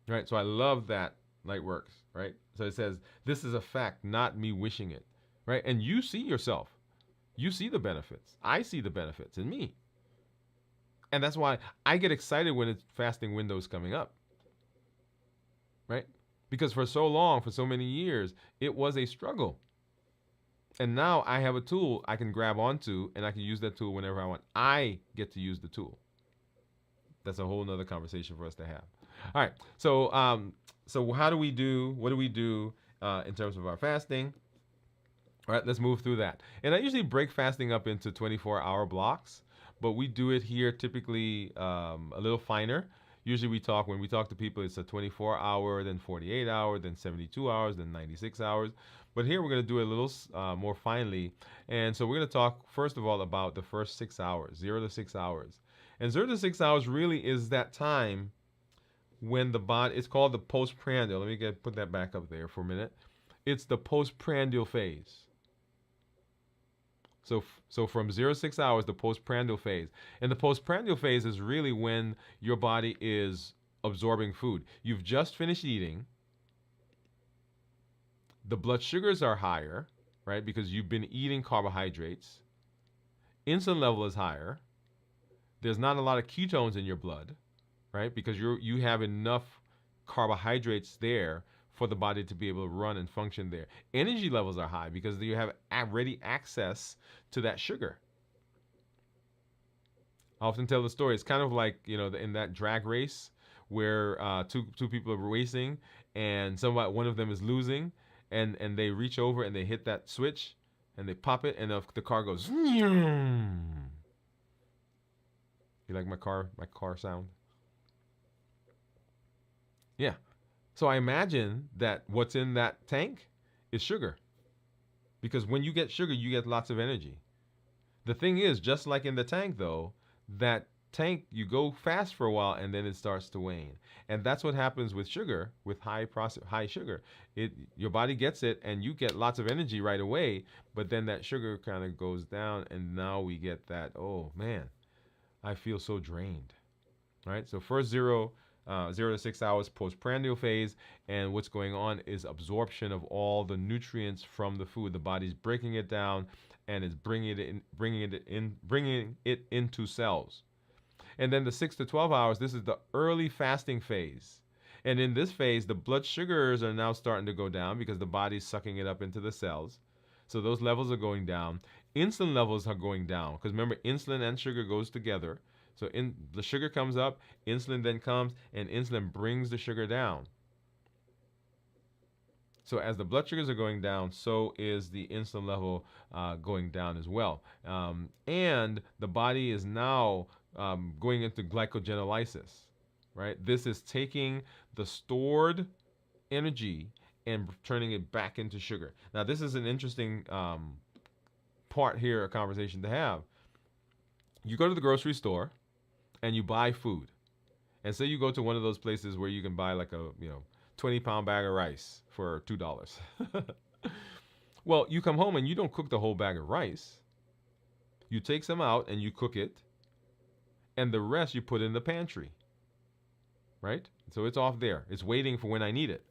Right? So I love that light works. Right? So it says, this is a fact, not me wishing it. Right? And you see yourself. You see the benefits. I see the benefits in me. And that's why I get excited when it's fasting windows coming up. Right? Because for so long, for so many years, it was a struggle. And now I have a tool I can grab onto, and I can use that tool whenever I want. I get to use the tool. That's a whole nother conversation for us to have. All right. So how do we do? What do we do in terms of our fasting? All right. Let's move through that. And I usually break fasting up into 24-hour blocks, but we do it here typically a little finer. Usually when we talk to people, it's a 24-hour, then 48-hour, then 72 hours, then 96 hours. But here we're going to do it a little more finely. And so we're going to talk, first of all, about the first 6 hours, 0 to 6 hours. And 0 to 6 hours really is that time when the body, it's called the postprandial. Let me put that back up there for a minute. It's the postprandial phase. So from 0 to 6 hours, the postprandial phase. And the postprandial phase is really when your body is absorbing food. You've just finished eating. The blood sugars are higher, right? Because you've been eating carbohydrates. Insulin level is higher. There's not a lot of ketones in your blood, right? Because you have enough carbohydrates there for the body to be able to run and function there. Energy levels are high because you have ready access to that sugar. I often tell the story. It's kind of like, in that drag race where two people are racing and one of them is losing, and they reach over and they hit that switch and they pop it, and the car goes. You like my car sound? Yeah. So I imagine that what's in that tank is sugar. Because when you get sugar, you get lots of energy. The thing is, just like in the tank though, that tank, you go fast for a while and then it starts to wane. And that's what happens with sugar, with high sugar. Your body gets it and you get lots of energy right away, but then that sugar kind of goes down, and now we get that, oh man, I feel so drained. Right? So first 0 to 6 hours postprandial phase, and what's going on is absorption of all the nutrients from the food. The body's breaking it down and is bringing it into cells. And then the 6 to 12 hours, this is the early fasting phase. And in this phase, the blood sugars are now starting to go down because the body's sucking it up into the cells. So those levels are going down. Insulin levels are going down because remember, insulin and sugar goes together. So the sugar comes up, insulin then comes, and insulin brings the sugar down. So as the blood sugars are going down, so is the insulin level going down as well. And the body is now going into glycogenolysis, right? This is taking the stored energy and turning it back into sugar. Now, this is an interesting part here, a conversation to have. You go to the grocery store and you buy food. And say you go to one of those places where you can buy like a, 20-pound bag of rice for $2. Well, you come home and you don't cook the whole bag of rice. You take some out and you cook it. and the rest you put in the pantry, right? So it's off there. It's waiting for when I need it.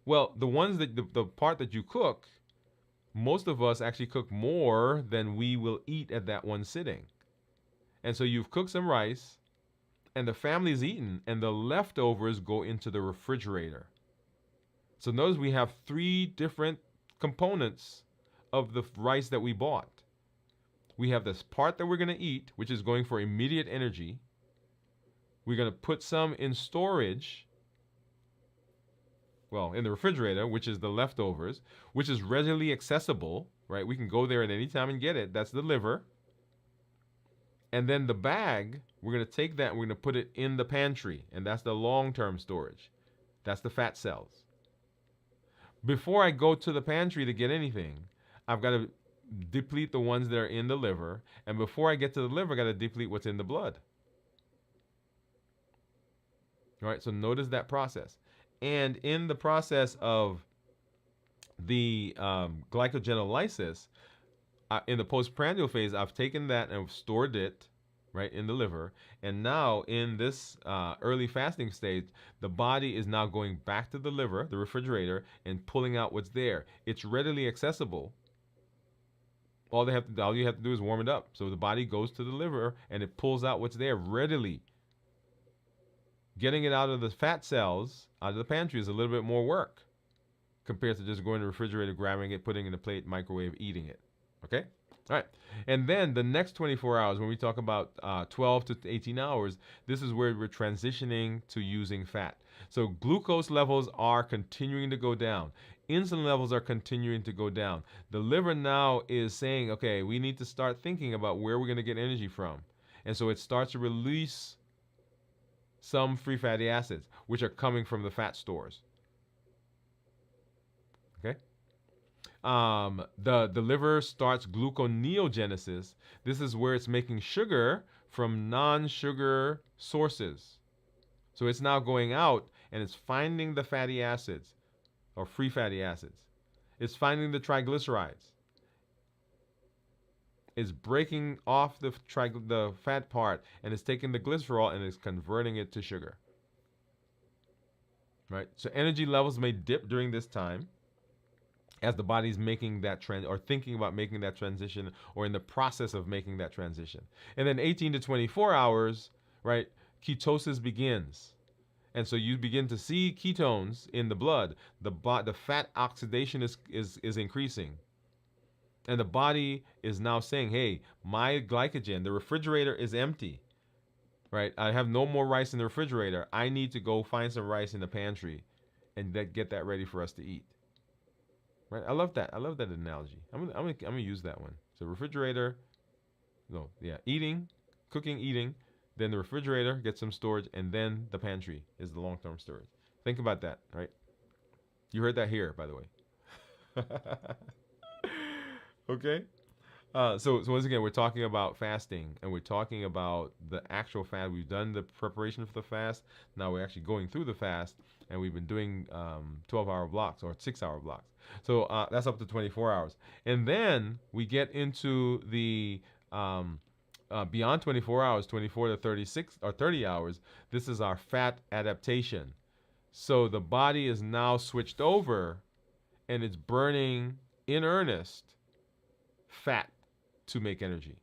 Well, the ones that the part that you cook, most of us actually cook more than we will eat at that one sitting. And so you've cooked some rice, and the family's eaten, and the leftovers go into the refrigerator. So notice we have three different components of the rice that we bought. We have this part that we're going to eat, which is going for immediate energy. We're going to put some in storage, well, in the refrigerator, which is the leftovers, which is readily accessible, right? We can go there at any time and get it. That's the liver. And then the bag, we're going to take that and we're going to put it in the pantry, and that's the long-term storage. That's the fat cells. Before I go to the pantry to get anything, I've got to deplete the ones that are in the liver, and before I get to the liver, I got to deplete what's in the blood. All right, so notice that process. And in the process of the glycogenolysis, in the postprandial phase, I've taken that and stored it, right, in the liver. And now in this early fasting stage, the body is now going back to the liver, the refrigerator, and pulling out what's there. It's readily accessible. All you have to do is warm it up. So the body goes to the liver and it pulls out what's there readily. Getting it out of the fat cells, out of the pantry, is a little bit more work compared to just going to the refrigerator, grabbing it, putting it in a plate, microwave, eating it. Okay? All right. And then the next 24 hours, when we talk about 12 to 18 hours, this is where we're transitioning to using fat. So glucose levels are continuing to go down. Insulin levels are continuing to go down. The liver now is saying, okay, we need to start thinking about where we're going to get energy from. And so it starts to release some free fatty acids, which are coming from the fat stores. Okay? The liver starts gluconeogenesis. This is where it's making sugar from non-sugar sources. So it's now going out and it's finding the fatty acids or free fatty acids. It's finding the triglycerides. It's breaking off the fat part and it's taking the glycerol and it's converting it to sugar. Right? So energy levels may dip during this time as the body's making that or thinking about making that transition or in the process of making that transition. And then 18 to 24 hours, right, ketosis begins. And so you begin to see ketones in the blood. The fat oxidation is increasing. And the body is now saying, hey, my glycogen, the refrigerator is empty. Right? I have no more rice in the refrigerator. I need to go find some rice in the pantry and get that ready for us to eat. Right? I love that. I love that analogy. I'm gonna use that one. So refrigerator, eating, cooking, eating, then the refrigerator, get some storage, and then the pantry is the long-term storage. Think about that, right? You heard that here, by the way. Okay? So once again, we're talking about fasting, and we're talking about the actual fast. We've done the preparation for the fast. Now we're actually going through the fast, and we've been doing 12-hour blocks or 6-hour blocks. So that's up to 24 hours. And then we get into the beyond 24 hours, 24 to 36 or 30 hours. This is our fat adaptation. So the body is now switched over, and it's burning in earnest fat to make energy.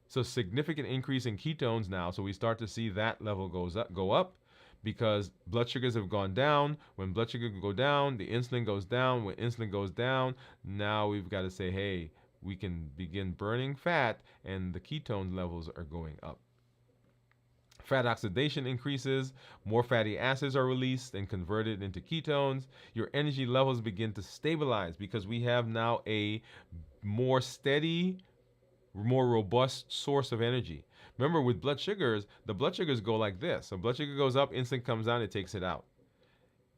So significant increase in ketones now. So we start to see that level go up because blood sugars have gone down. When blood sugar go down, the insulin goes down. When insulin goes down, now we've got to say, hey, we can begin burning fat and the ketone levels are going up. Fat oxidation increases, more fatty acids are released and converted into ketones. Your energy levels begin to stabilize because we have now a more steady, more robust source of energy. Remember, with blood sugars, the blood sugars go like this. So blood sugar goes up, insulin comes down, it takes it out.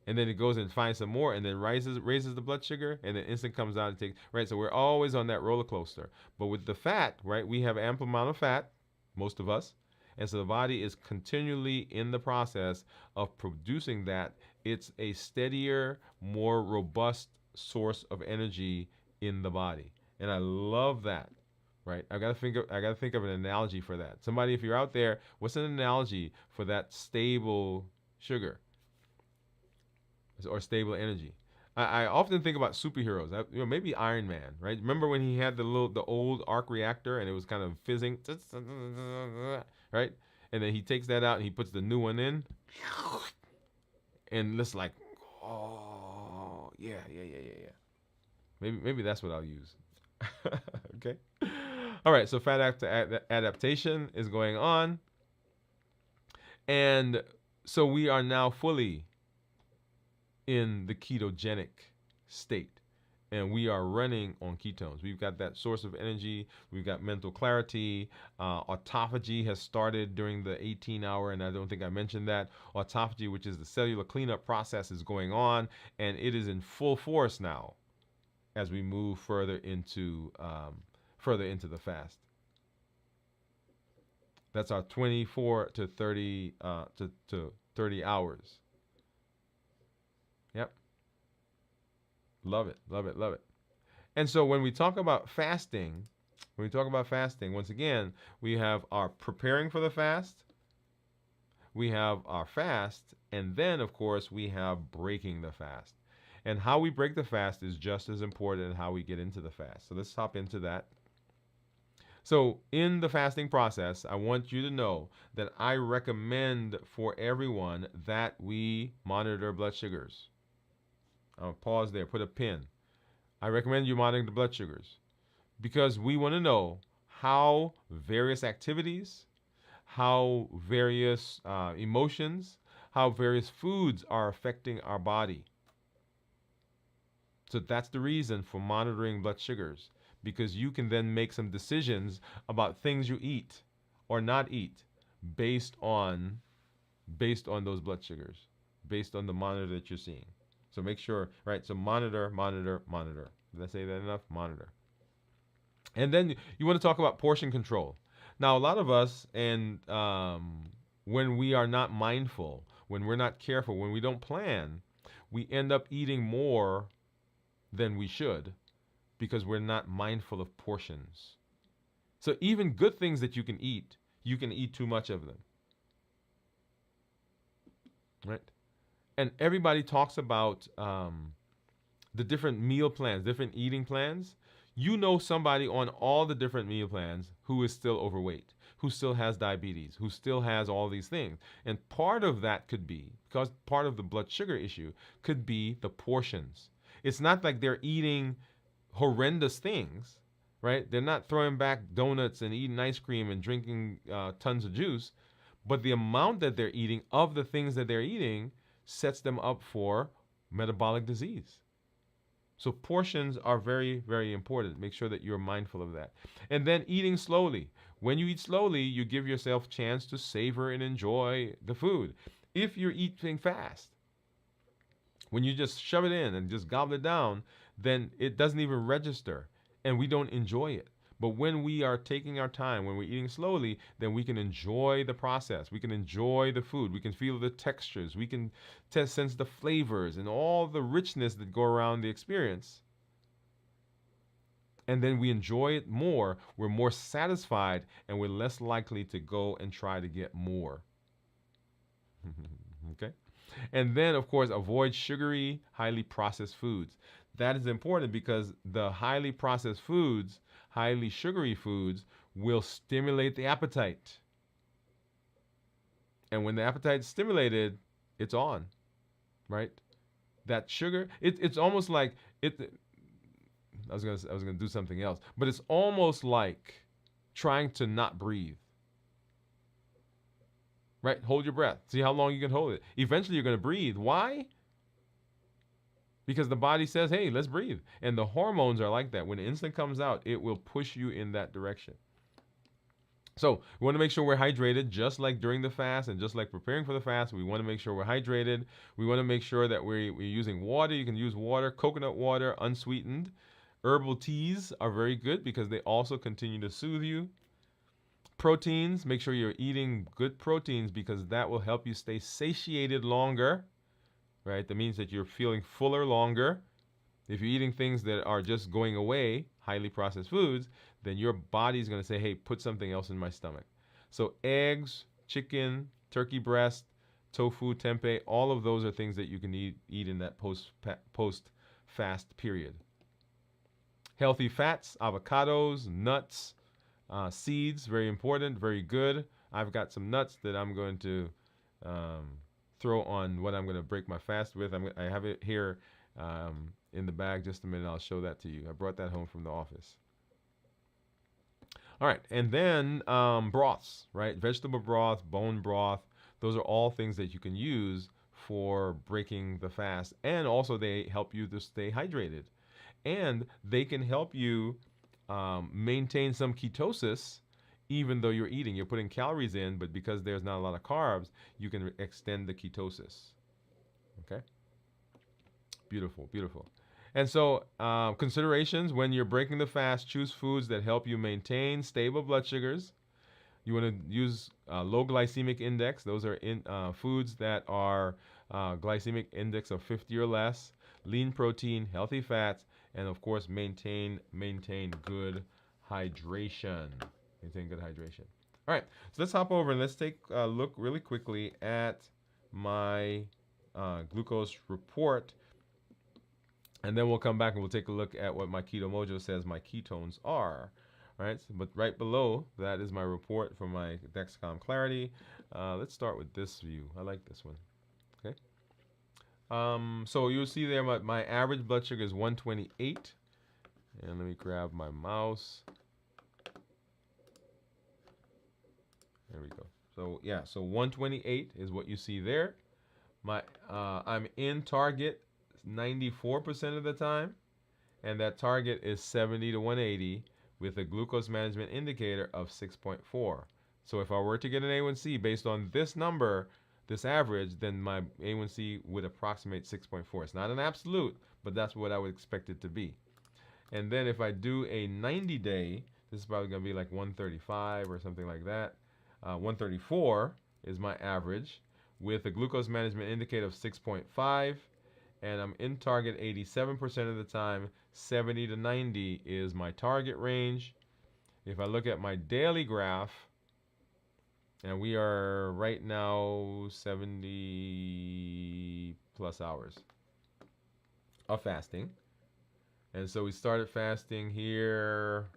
And then it goes and finds some more and then raises the blood sugar, and then insulin comes down and takes, right? So we're always on that roller coaster. But with the fat, right, we have ample amount of fat, most of us. And so the body is continually in the process of producing that. It's a steadier, more robust source of energy in the body. And I love that. right? I gotta think of an analogy for that. Somebody, if you're out there, what's an analogy for that stable sugar or stable energy? I often think about superheroes. Maybe Iron Man, right? Remember when he had the old arc reactor and it was kind of fizzing, right? And then he takes that out and he puts the new one in, and it's like, oh yeah, yeah, yeah, yeah, yeah. Maybe that's what I'll use. Okay. All right. So adaptation is going on, and so we are now fully in the ketogenic state. And we are running on ketones. We've got that source of energy. We've got mental clarity. Autophagy has started during the 18-hour, and I don't think I mentioned that. Autophagy, which is the cellular cleanup process, is going on, and it is in full force now as we move further into the fast. That's our 24 to 30 to 30 hours. Yep. Love it, love it, love it. And so when we talk about fasting, once again, we have our preparing for the fast, we have our fast, and then, of course, we have breaking the fast. And how we break the fast is just as important as how we get into the fast. So let's hop into that. So in the fasting process, I want you to know that I recommend for everyone that we monitor blood sugars. I'll pause there, put a pin. I recommend you monitoring the blood sugars because we want to know how various activities, how various emotions, how various foods are affecting our body. So that's the reason for monitoring blood sugars, because you can then make some decisions about things you eat or not eat based on those blood sugars, based on the monitor that you're seeing. So make sure, right? So monitor, monitor, monitor. Did I say that enough? Monitor. And then you want to talk about portion control. Now, a lot of us, and when we are not mindful, when we're not careful, when we don't plan, we end up eating more than we should because we're not mindful of portions. So even good things that you can eat too much of them. Right? And everybody talks about the different meal plans, different eating plans. You know somebody on all the different meal plans who is still overweight, who still has diabetes, who still has all these things. And part of that could be, because part of the blood sugar issue could be the portions. It's not like they're eating horrendous things, right? They're not throwing back donuts and eating ice cream and drinking tons of juice, but the amount that they're eating of the things that they're eating sets them up for metabolic disease. So portions are very, very important. Make sure that you're mindful of that. And then eating slowly. When you eat slowly, you give yourself a chance to savor and enjoy the food. If you're eating fast, when you just shove it in and just gobble it down, then it doesn't even register and we don't enjoy it. But when we are taking our time, when we're eating slowly, then we can enjoy the process. We can enjoy the food. We can feel the textures. We can sense the flavors and all the richness that go around the experience. And then we enjoy it more. We're more satisfied and we're less likely to go and try to get more. Okay? And then, of course, avoid sugary, highly processed foods. That is important because the highly processed foods, highly sugary foods, will stimulate the appetite. And when the appetite is stimulated, it's on, right? That sugar, it's almost like it. I was gonna do something else, but it's almost like trying to not breathe. Right? Hold your breath. See how long you can hold it. Eventually, you're going to breathe. Why? Because the body says, hey, let's breathe. And the hormones are like that. When insulin comes out, it will push you in that direction. So we want to make sure we're hydrated, just like during the fast and just like preparing for the fast. We want to make sure we're hydrated. We want to make sure that we're using water. You can use water, coconut water, unsweetened. Herbal teas are very good because they also continue to soothe you. Proteins, make sure you're eating good proteins because that will help you stay satiated longer, right? That means that you're feeling fuller longer. If you're eating things that are just going away, highly processed foods, then your body's going to say, hey, put something else in my stomach. So eggs, chicken, turkey breast, tofu, tempeh, all of those are things that you can eat in that post fast period. Healthy fats, avocados, nuts, seeds, very important, very good. I've got some nuts that I'm going to um, throw on what I'm going to break my fast with. I have it here in the bag. Just a minute, I'll show that to you. I brought that home from the office. All right, and then broths, right? Vegetable broth, bone broth. Those are all things that you can use for breaking the fast, and also they help you to stay hydrated, and they can help you maintain some ketosis even though you're eating. You're putting calories in, but because there's not a lot of carbs, you can extend the ketosis. Okay? Beautiful, beautiful. And so, considerations when you're breaking the fast, choose foods that help you maintain stable blood sugars. You want to use low glycemic index. Those are foods that are glycemic index of 50 or less, lean protein, healthy fats, and of course, maintain good hydration. Maintain good hydration. All right, so let's hop over and let's take a look really quickly at my glucose report. And then we'll come back and we'll take a look at what my Keto Mojo says my ketones are. All right, so, but right below that is my report from my Dexcom Clarity. Let's start with this view. I like this one. Okay. So you'll see there my average blood sugar is 128. And let me grab my mouse. There we go. So yeah, so 128 is what you see there. I'm in target 94% of the time, and that target is 70 to 180 with a glucose management indicator of 6.4. So if I were to get an A1C based on this number, this average, then my A1C would approximate 6.4. It's not an absolute, but that's what I would expect it to be. And then if I do a 90-day, this is probably going to be like 135 or something like that. 134 is my average with a glucose management indicator of 6.5. And I'm in target 87% of the time. 70 to 90 is my target range. If I look at my daily graph, and we are right now 70 plus hours of fasting. And so we started fasting here,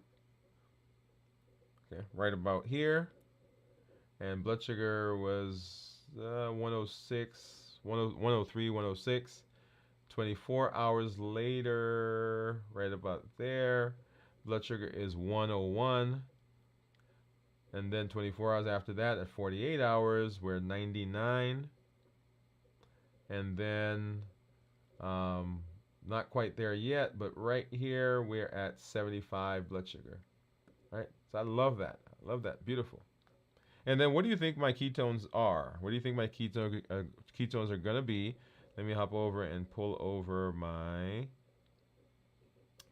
okay, right about here. And blood sugar was 106, 103, 106. 24 hours later, right about there, blood sugar is 101. And then 24 hours after that, at 48 hours, we're 99. And then, not quite there yet, but right here, we're at 75 blood sugar. Right? So I love that. I love that. Beautiful. And then what do you think my ketones are? What do you think my ketones are going to be? Let me hop over and pull over my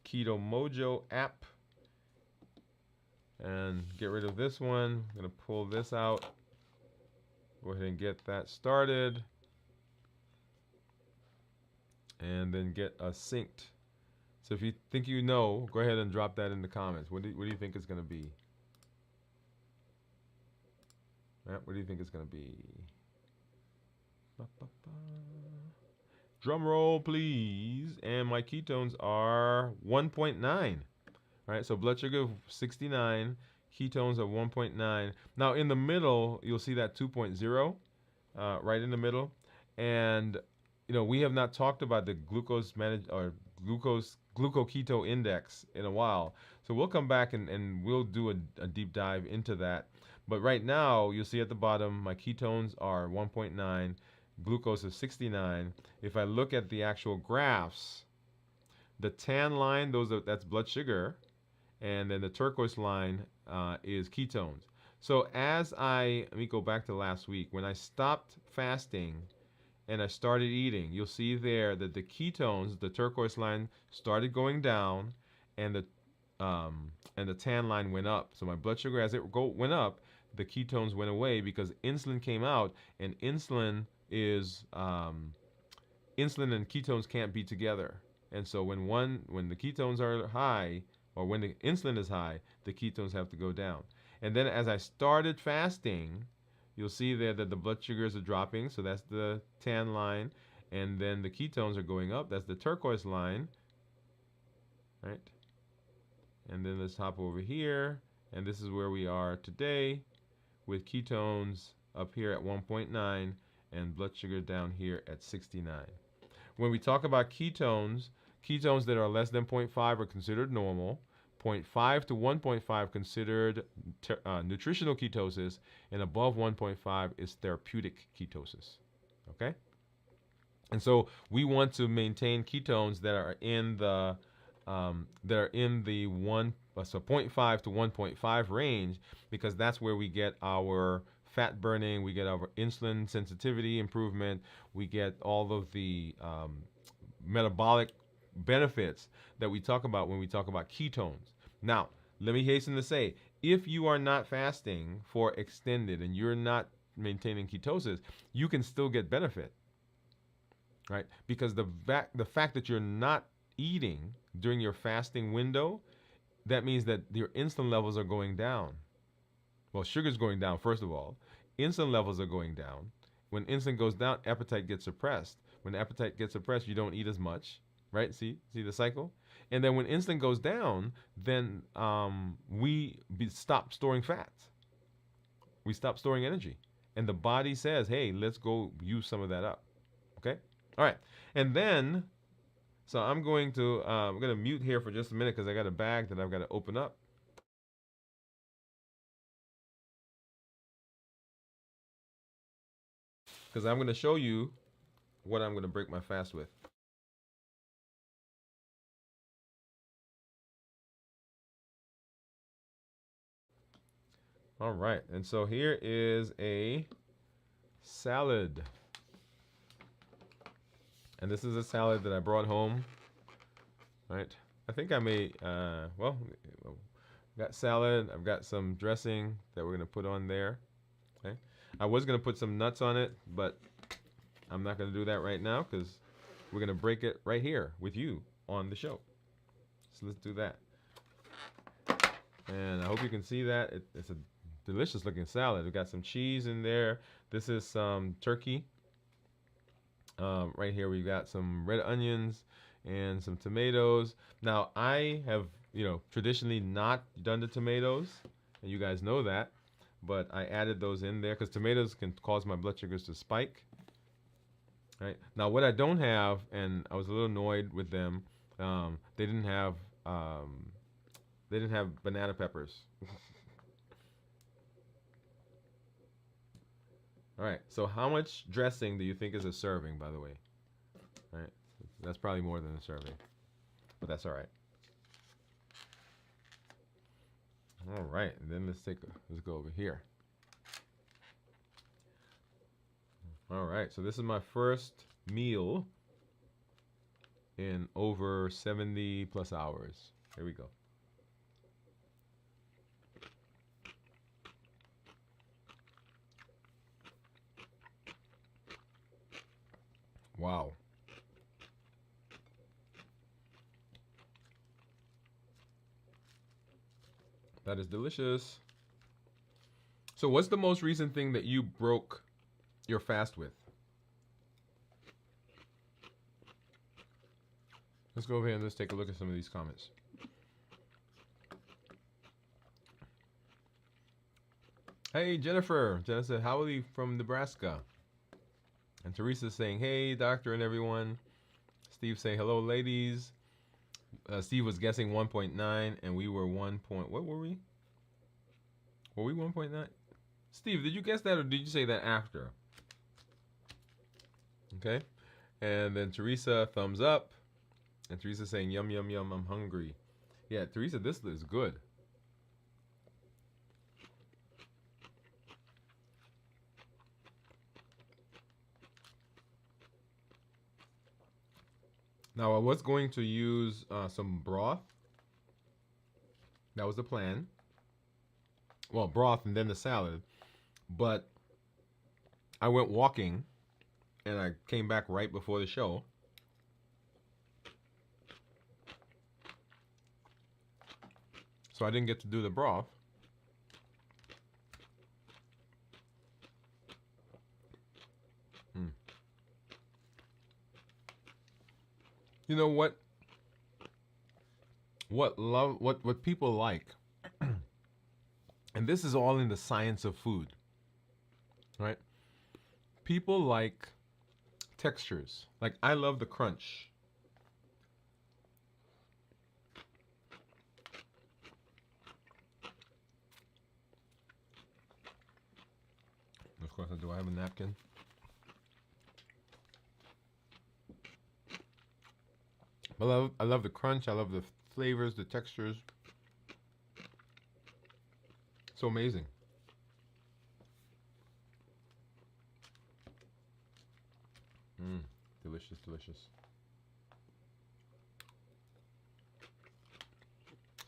Keto Mojo app and get rid of this one. I'm going to pull this out. Go ahead and get that started. And then get us synced. So if you think you know, go ahead and drop that in the comments. What do you think it's going to be? What do you think it's going to be? Drum roll, please. And my ketones are 1.9. All right, so blood sugar of 69, ketones of 1.9. Now in the middle, you'll see that 2.0 right in the middle. And you know, we have not talked about the glucoketo index in a while. So we'll come back and we'll do a deep dive into that. But right now, you'll see at the bottom, my ketones are 1.9, glucose is 69. If I look at the actual graphs, the tan line, that's blood sugar, and then the turquoise line is ketones. So let me go back to last week. When I stopped fasting and I started eating, you'll see there that the ketones, the turquoise line, started going down, and the tan line went up. So my blood sugar, as it went up, the ketones went away because insulin came out, and insulin and ketones can't be together. And so when the ketones are high, or when the insulin is high, the ketones have to go down. And then as I started fasting, you'll see there that the blood sugars are dropping. So that's the tan line. And then the ketones are going up. That's the turquoise line. Right? And then let's hop over here. And this is where we are today with ketones up here at 1.9 and blood sugar down here at 69. When we talk about ketones, ketones that are less than 0.5 are considered normal. 0.5 to 1.5 considered nutritional ketosis, and above 1.5 is therapeutic ketosis. Okay? And so we want to maintain ketones that are in the 0.5 to 1.5 range, because that's where we get our fat burning, we get our insulin sensitivity improvement, we get all of the metabolic benefits that we talk about when we talk about ketones. Now, let me hasten to say, if you are not fasting for extended and you're not maintaining ketosis, you can still get benefit, right? Because the fact that you're not eating during your fasting window, that means that your insulin levels are going down. Well, sugar's going down, first of all. Insulin levels are going down. When insulin goes down, appetite gets suppressed. When appetite gets suppressed, you don't eat as much, right? See the cycle? And then when insulin goes down, then we stop storing fats. We stop storing energy. And the body says, hey, let's go use some of that up. Okay? All right. And then, so I'm going to mute here for just a minute because I got a bag that I've got to open up. Because I'm going to show you what I'm going to break my fast with. All right, and so here is a salad. And this is a salad that I brought home. Right? I think I made, well, got salad. I've got some dressing that we're going to put on there. Okay. I was going to put some nuts on it, but I'm not going to do that right now because we're going to break it right here with you on the show. So let's do that. And I hope you can see that. It's a delicious looking salad. We've got some cheese in there. This is some turkey. Right here we've got some red onions and some tomatoes. Now I have, traditionally not done the tomatoes, and you guys know that, but I added those in there because tomatoes can cause my blood sugars to spike. Right now, what I don't have, and I was a little annoyed with them, they didn't have banana peppers. All right, so how much dressing do you think is a serving, by the way? All right, that's probably more than a serving, but that's all right. All right, and then let's go over here. All right, so this is my first meal in over 70 plus hours. Here we go. Wow. That is delicious. So what's the most recent thing that you broke your fast with? Let's go over here and let's take a look at some of these comments. Hey, Jennifer. Jennifer said, howdy from Nebraska. And Teresa's saying, hey, doctor and everyone. Steve saying, hello, ladies. Steve was guessing 1.9, and we were 1. What were we? Were we 1.9? Steve, did you guess that, or did you say that after? Okay. And then Teresa, thumbs up. And Teresa saying, yum, yum, yum, I'm hungry. Yeah, Teresa, this is good. Now, I was going to use some broth. That was the plan. Well, broth and then the salad. But I went walking, and I came back right before the show. So I didn't get to do the broth. Mm. You know what? What people like, and this is all in the science of food, right? People like textures. Like I love the crunch. Of course, do I have a napkin? I love the crunch. I love the flavors, the textures. So amazing. Mm, delicious, delicious.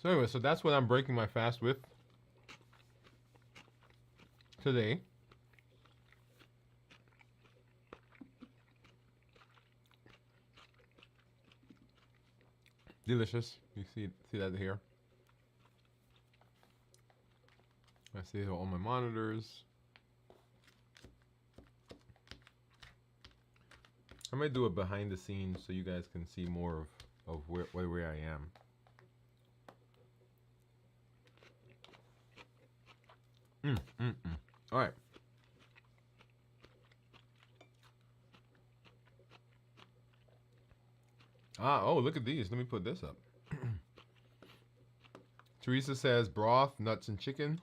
So anyway, so that's what I'm breaking my fast with today. Delicious. You see that here? I see it on my monitors. I might do a behind the scenes so you guys can see more of where I am. All right. Oh, look at these. Let me put this up. Teresa says broth, nuts, and chicken.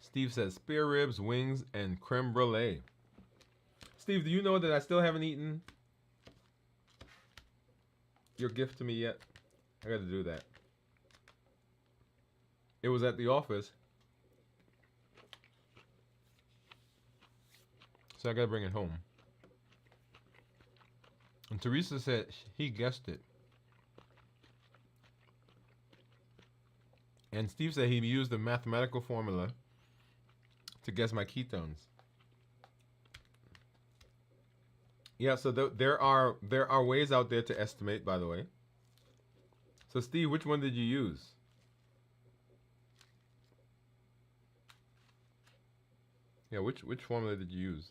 Steve says spare ribs, wings, and creme brulee. Steve, do you know that I still haven't eaten your gift to me yet? I got to do that. It was at the office, so I got to bring it home. And Teresa said he guessed it. And Steve said he used a mathematical formula to guess my ketones. Yeah, so there are ways out there to estimate, by the way. So Steve, which one did you use? Yeah, which formula did you use?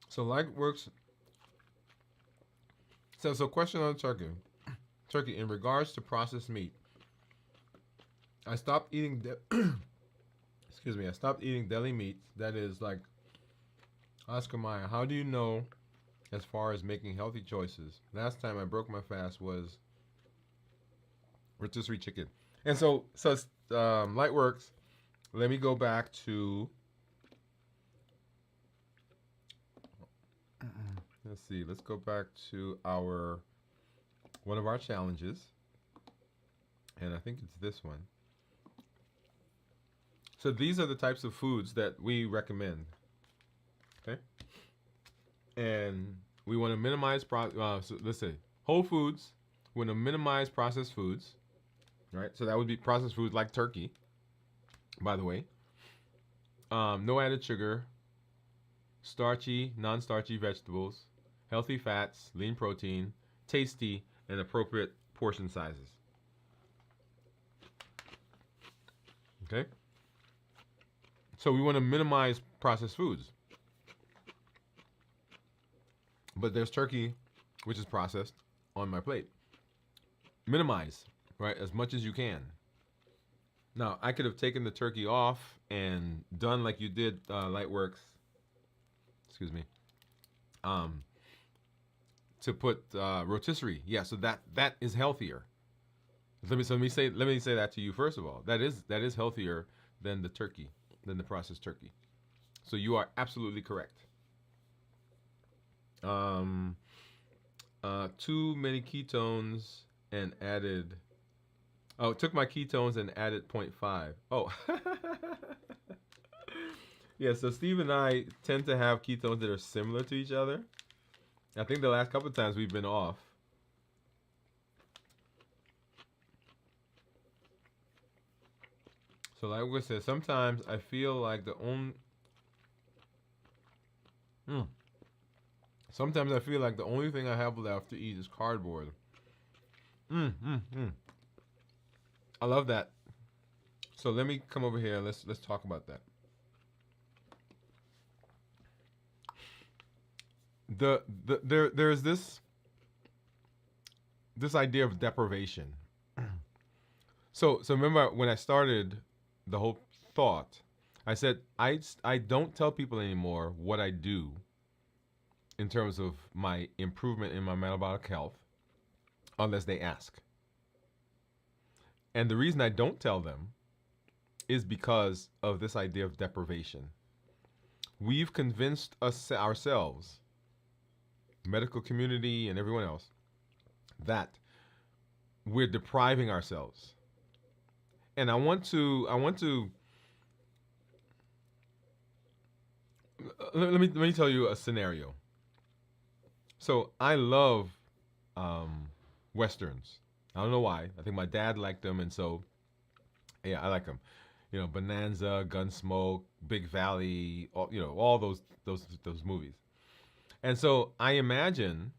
So Lightworks. So question on turkey. Turkey, in regards to processed meat, I stopped eating. Excuse me. I stopped eating deli meat. That is like Oscar Mayer. How do you know, as far as making healthy choices? Last time I broke my fast was rotisserie chicken. And so Lightworks. Let me go back to. Let's see. Let's go back to one of our challenges, and I think it's this one. So these are the types of foods that we recommend. Okay, and we want to minimize. So let's say whole foods. We want to minimize processed foods, right? So that would be processed foods like turkey. By the way, no added sugar, starchy, non-starchy vegetables, healthy fats, lean protein, tasty, and appropriate portion sizes. Okay? So we want to minimize processed foods. But there's turkey, which is processed, on my plate. Minimize, right, as much as you can. Now, I could have taken the turkey off and done like you did, Lightworks. Excuse me. To put rotisserie. Yeah, so that is healthier. Let me say that to you first of all. That is healthier than the turkey, than the processed turkey. So you are absolutely correct. Too many ketones and added. Oh, took my ketones and added 0.5. Oh. Yeah, so Steve and I tend to have ketones that are similar to each other. I think the last couple of times we've been off. So So like I said, sometimes I feel like the only mm, sometimes I feel like the only thing I have left to eat is cardboard. Mm. I love that. So let me come over here. Let's talk about that. There's this idea of deprivation. So remember when I started the whole thought, I said I don't tell people anymore what I do in terms of my improvement in my metabolic health unless they ask. And the reason I don't tell them is because of this idea of deprivation. We've convinced ourselves, medical community and everyone else, that we're depriving ourselves. And I want to let me tell you a scenario. So I love westerns. I don't know why. I think my dad liked them, and so yeah, I like them. You know, Bonanza, Gunsmoke, Big Valley, all those movies. And so I imagine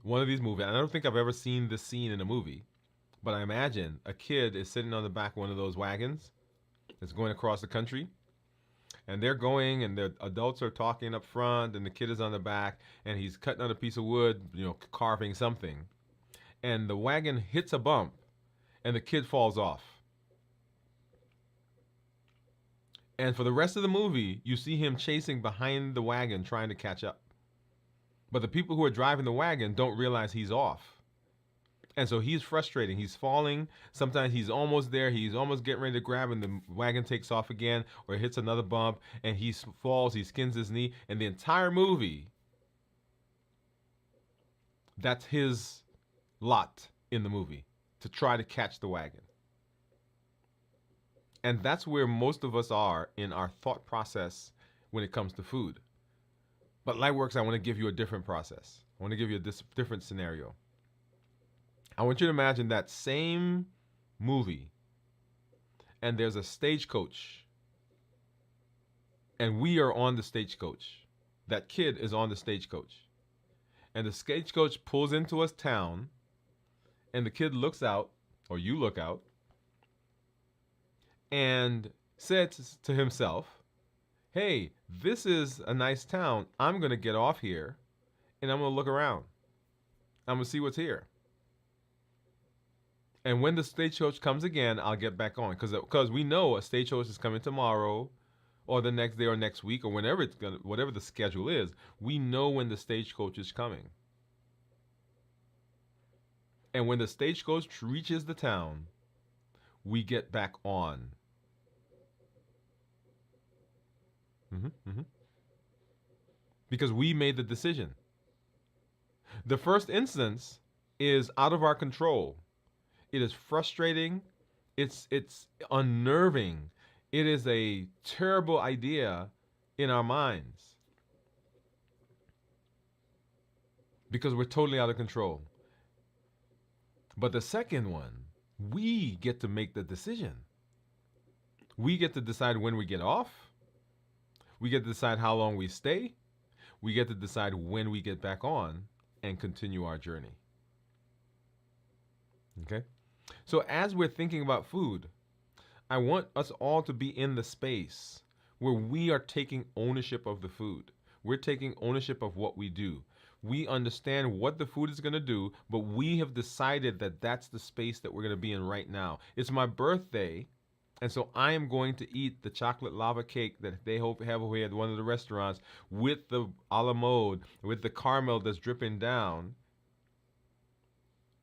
one of these movies. And I don't think I've ever seen this scene in a movie, but I imagine a kid is sitting on the back of one of those wagons that's going across the country, and they're going, and the adults are talking up front, and the kid is on the back, and he's cutting on a piece of wood, carving something, and the wagon hits a bump, and the kid falls off. And for the rest of the movie, you see him chasing behind the wagon trying to catch up. But the people who are driving the wagon don't realize he's off. And so he's frustrating. He's falling. Sometimes he's almost there. He's almost getting ready to grab, and the wagon takes off again or hits another bump, and he falls. He skins his knee. And the entire movie, that's his lot in the movie, to try to catch the wagon. And that's where most of us are in our thought process when it comes to food. But Lightworks, I want to give you a different process. I want to give you a different scenario. I want you to imagine that same movie, and there's a stagecoach, and we are on the stagecoach. That kid is on the stagecoach, and the stagecoach pulls into a town, and the kid looks out, or you look out, and says to himself, hey, this is a nice town. I'm going to get off here, and I'm going to look around. I'm going to see what's here. And when the stagecoach comes again, I'll get back on. Because we know a stagecoach is coming tomorrow, or the next day, or next week, or whatever the schedule is. We know when the stagecoach is coming. And when the stagecoach reaches the town, we get back on. Because we made the decision. The first instance is out of our control. It is frustrating. It's unnerving. It is a terrible idea in our minds. Because we're totally out of control. But the second one, we get to make the decision. We get to decide when we get off. We get to decide how long we stay. We get to decide when we get back on and continue our journey. Okay? So as we're thinking about food, I want us all to be in the space where we are taking ownership of the food. We're taking ownership of what we do. We understand what the food is going to do, but we have decided that that's the space that we're going to be in right now. It's my birthday, and so I am going to eat the chocolate lava cake that they have over here at one of the restaurants with the a la mode, with the caramel that's dripping down.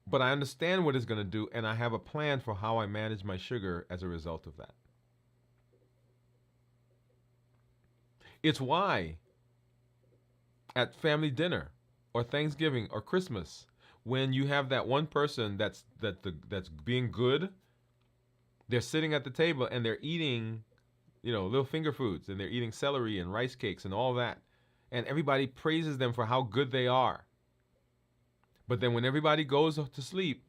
But I understand what it's going to do, and I have a plan for how I manage my sugar as a result of that. It's why at family dinner or Thanksgiving or Christmas, when you have that one person that's being good, they're sitting at the table and they're eating, little finger foods, and they're eating celery and rice cakes and all that. And everybody praises them for how good they are. But then when everybody goes to sleep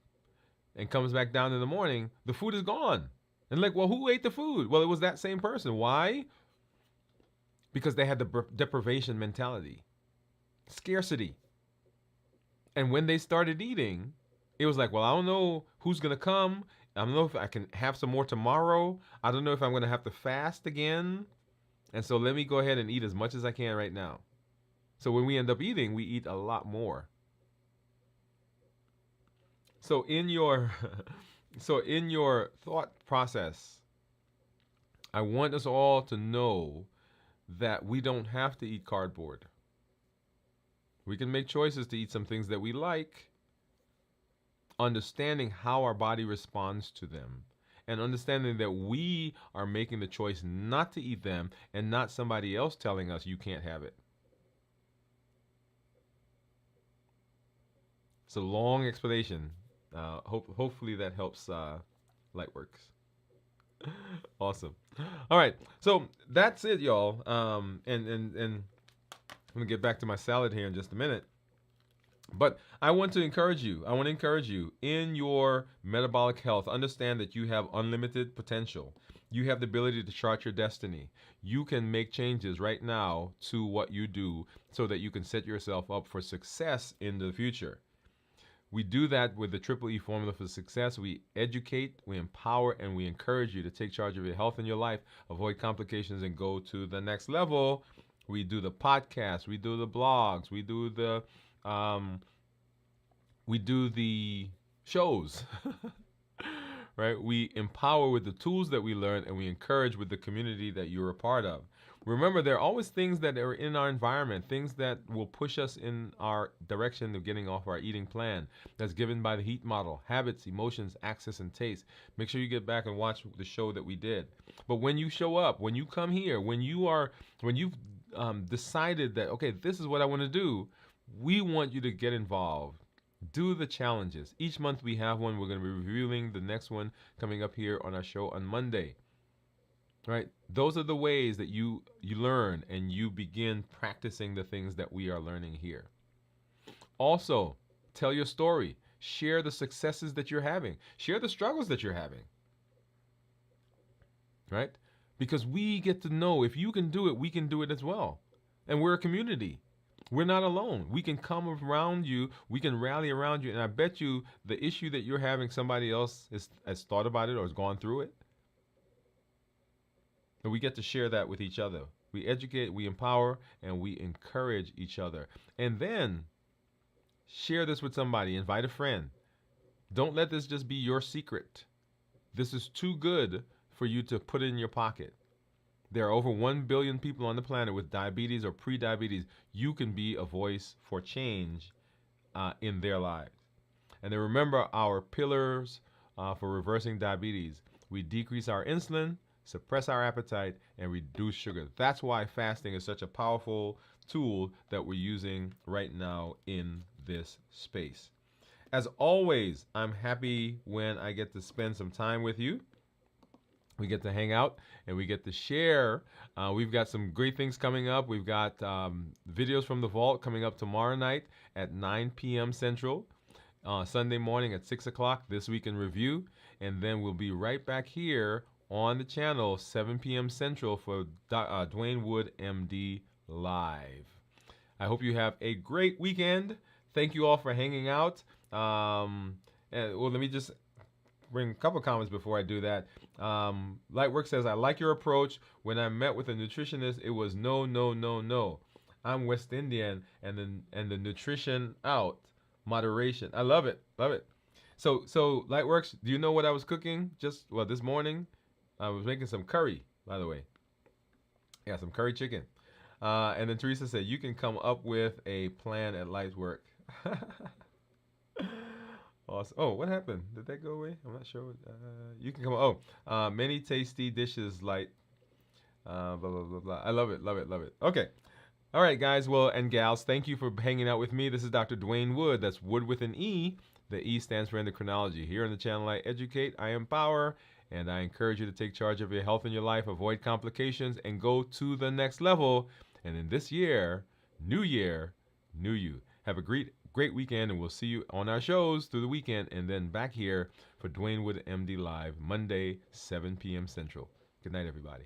and comes back down in the morning, the food is gone. And like, well, who ate the food? Well, it was that same person. Why? Because they had the deprivation mentality, scarcity. And when they started eating, it was like, well, I don't know who's going to come. I don't know if I can have some more tomorrow. I don't know if I'm going to have to fast again. And so let me go ahead and eat as much as I can right now. So when we end up eating, we eat a lot more. So in your so in your thought process, I want us all to know that we don't have to eat cardboard. We can make choices to eat some things that we like, understanding how our body responds to them, and understanding that we are making the choice not to eat them and not somebody else telling us you can't have it. It's a long explanation. Hopefully that helps Lightworks. Awesome. All right, so that's it, y'all. And I'm gonna get back to my salad here in just a minute. But I want to encourage you. I want to encourage you in your metabolic health. Understand that you have unlimited potential. You have the ability to chart your destiny. You can make changes right now to what you do so that you can set yourself up for success in the future. We do that with the Triple E formula for success. We educate, we empower, and we encourage you to take charge of your health and your life, avoid complications, and go to the next level. We do the podcast, we do the blogs, we do the shows. Right? We empower with the tools that we learn, and we encourage with the community that you're a part of. Remember, there are always things that are in our environment, things that will push us in our direction of getting off our eating plan. That's given by the HEAT model: habits, emotions, access, and taste. Make sure you get back and watch the show that we did. But when you show up, when you come here, when you've decided that, okay, this is what I want to do, we want you to get involved. Do the challenges. Each month we have one. We're going to be reviewing the next one coming up here on our show on Monday. Right? Those are the ways that you learn and you begin practicing the things that we are learning here. Also, tell your story. Share the successes that you're having. Share the struggles that you're having. Right? Because we get to know if you can do it, we can do it as well. And we're a community. We're not alone. We can come around you. We can rally around you. And I bet you the issue that you're having, somebody else has thought about it or has gone through it. And we get to share that with each other. We educate, we empower, and we encourage each other. And then share this with somebody. Invite a friend. Don't let this just be your secret. This is too good for you to put in your pocket. There are over 1 billion people on the planet with diabetes or pre-diabetes. You can be a voice for change in their lives. And then remember our pillars for reversing diabetes. We decrease our insulin, suppress our appetite, and reduce sugar. That's why fasting is such a powerful tool that we're using right now in this space. As always, I'm happy when I get to spend some time with you. We get to hang out and we get to share. We've got some great things coming up. We've got videos from the vault coming up tomorrow night at 9 p.m. Central, Sunday morning at 6 o'clock, This Week in Review. And then we'll be right back here on the channel, 7 p.m. Central for Dwain Woode, MD, Live. I hope you have a great weekend. Thank you all for hanging out. And let me just bring a couple comments before I do that. Lightwork says, I like your approach. When I met with a nutritionist, it was no, no, no, no. I'm West Indian, and the nutrition out, moderation. I love it, love it. So Lightworks, do you know what I was cooking this morning? I was making some curry, by the way. Yeah, some curry chicken. And then Teresa said, you can come up with a plan at Lightwork. Awesome. Oh, what happened? Did that go away? I'm not sure. You can come. Many tasty dishes, Light. Blah, blah, blah, blah. I love it, love it, love it. Okay. All right, guys. Well, and gals, thank you for hanging out with me. This is Dr. Dwain Woode. That's Wood with an E. The E stands for endocrinology. Here on the channel, I educate, I empower, and I encourage you to take charge of your health and your life, avoid complications, and go to the next level. And in this year, new you. Have a great great weekend, and we'll see you on our shows through the weekend, and then back here for Dwain Woode MD Live Monday, 7 p.m. Central. Good night, everybody.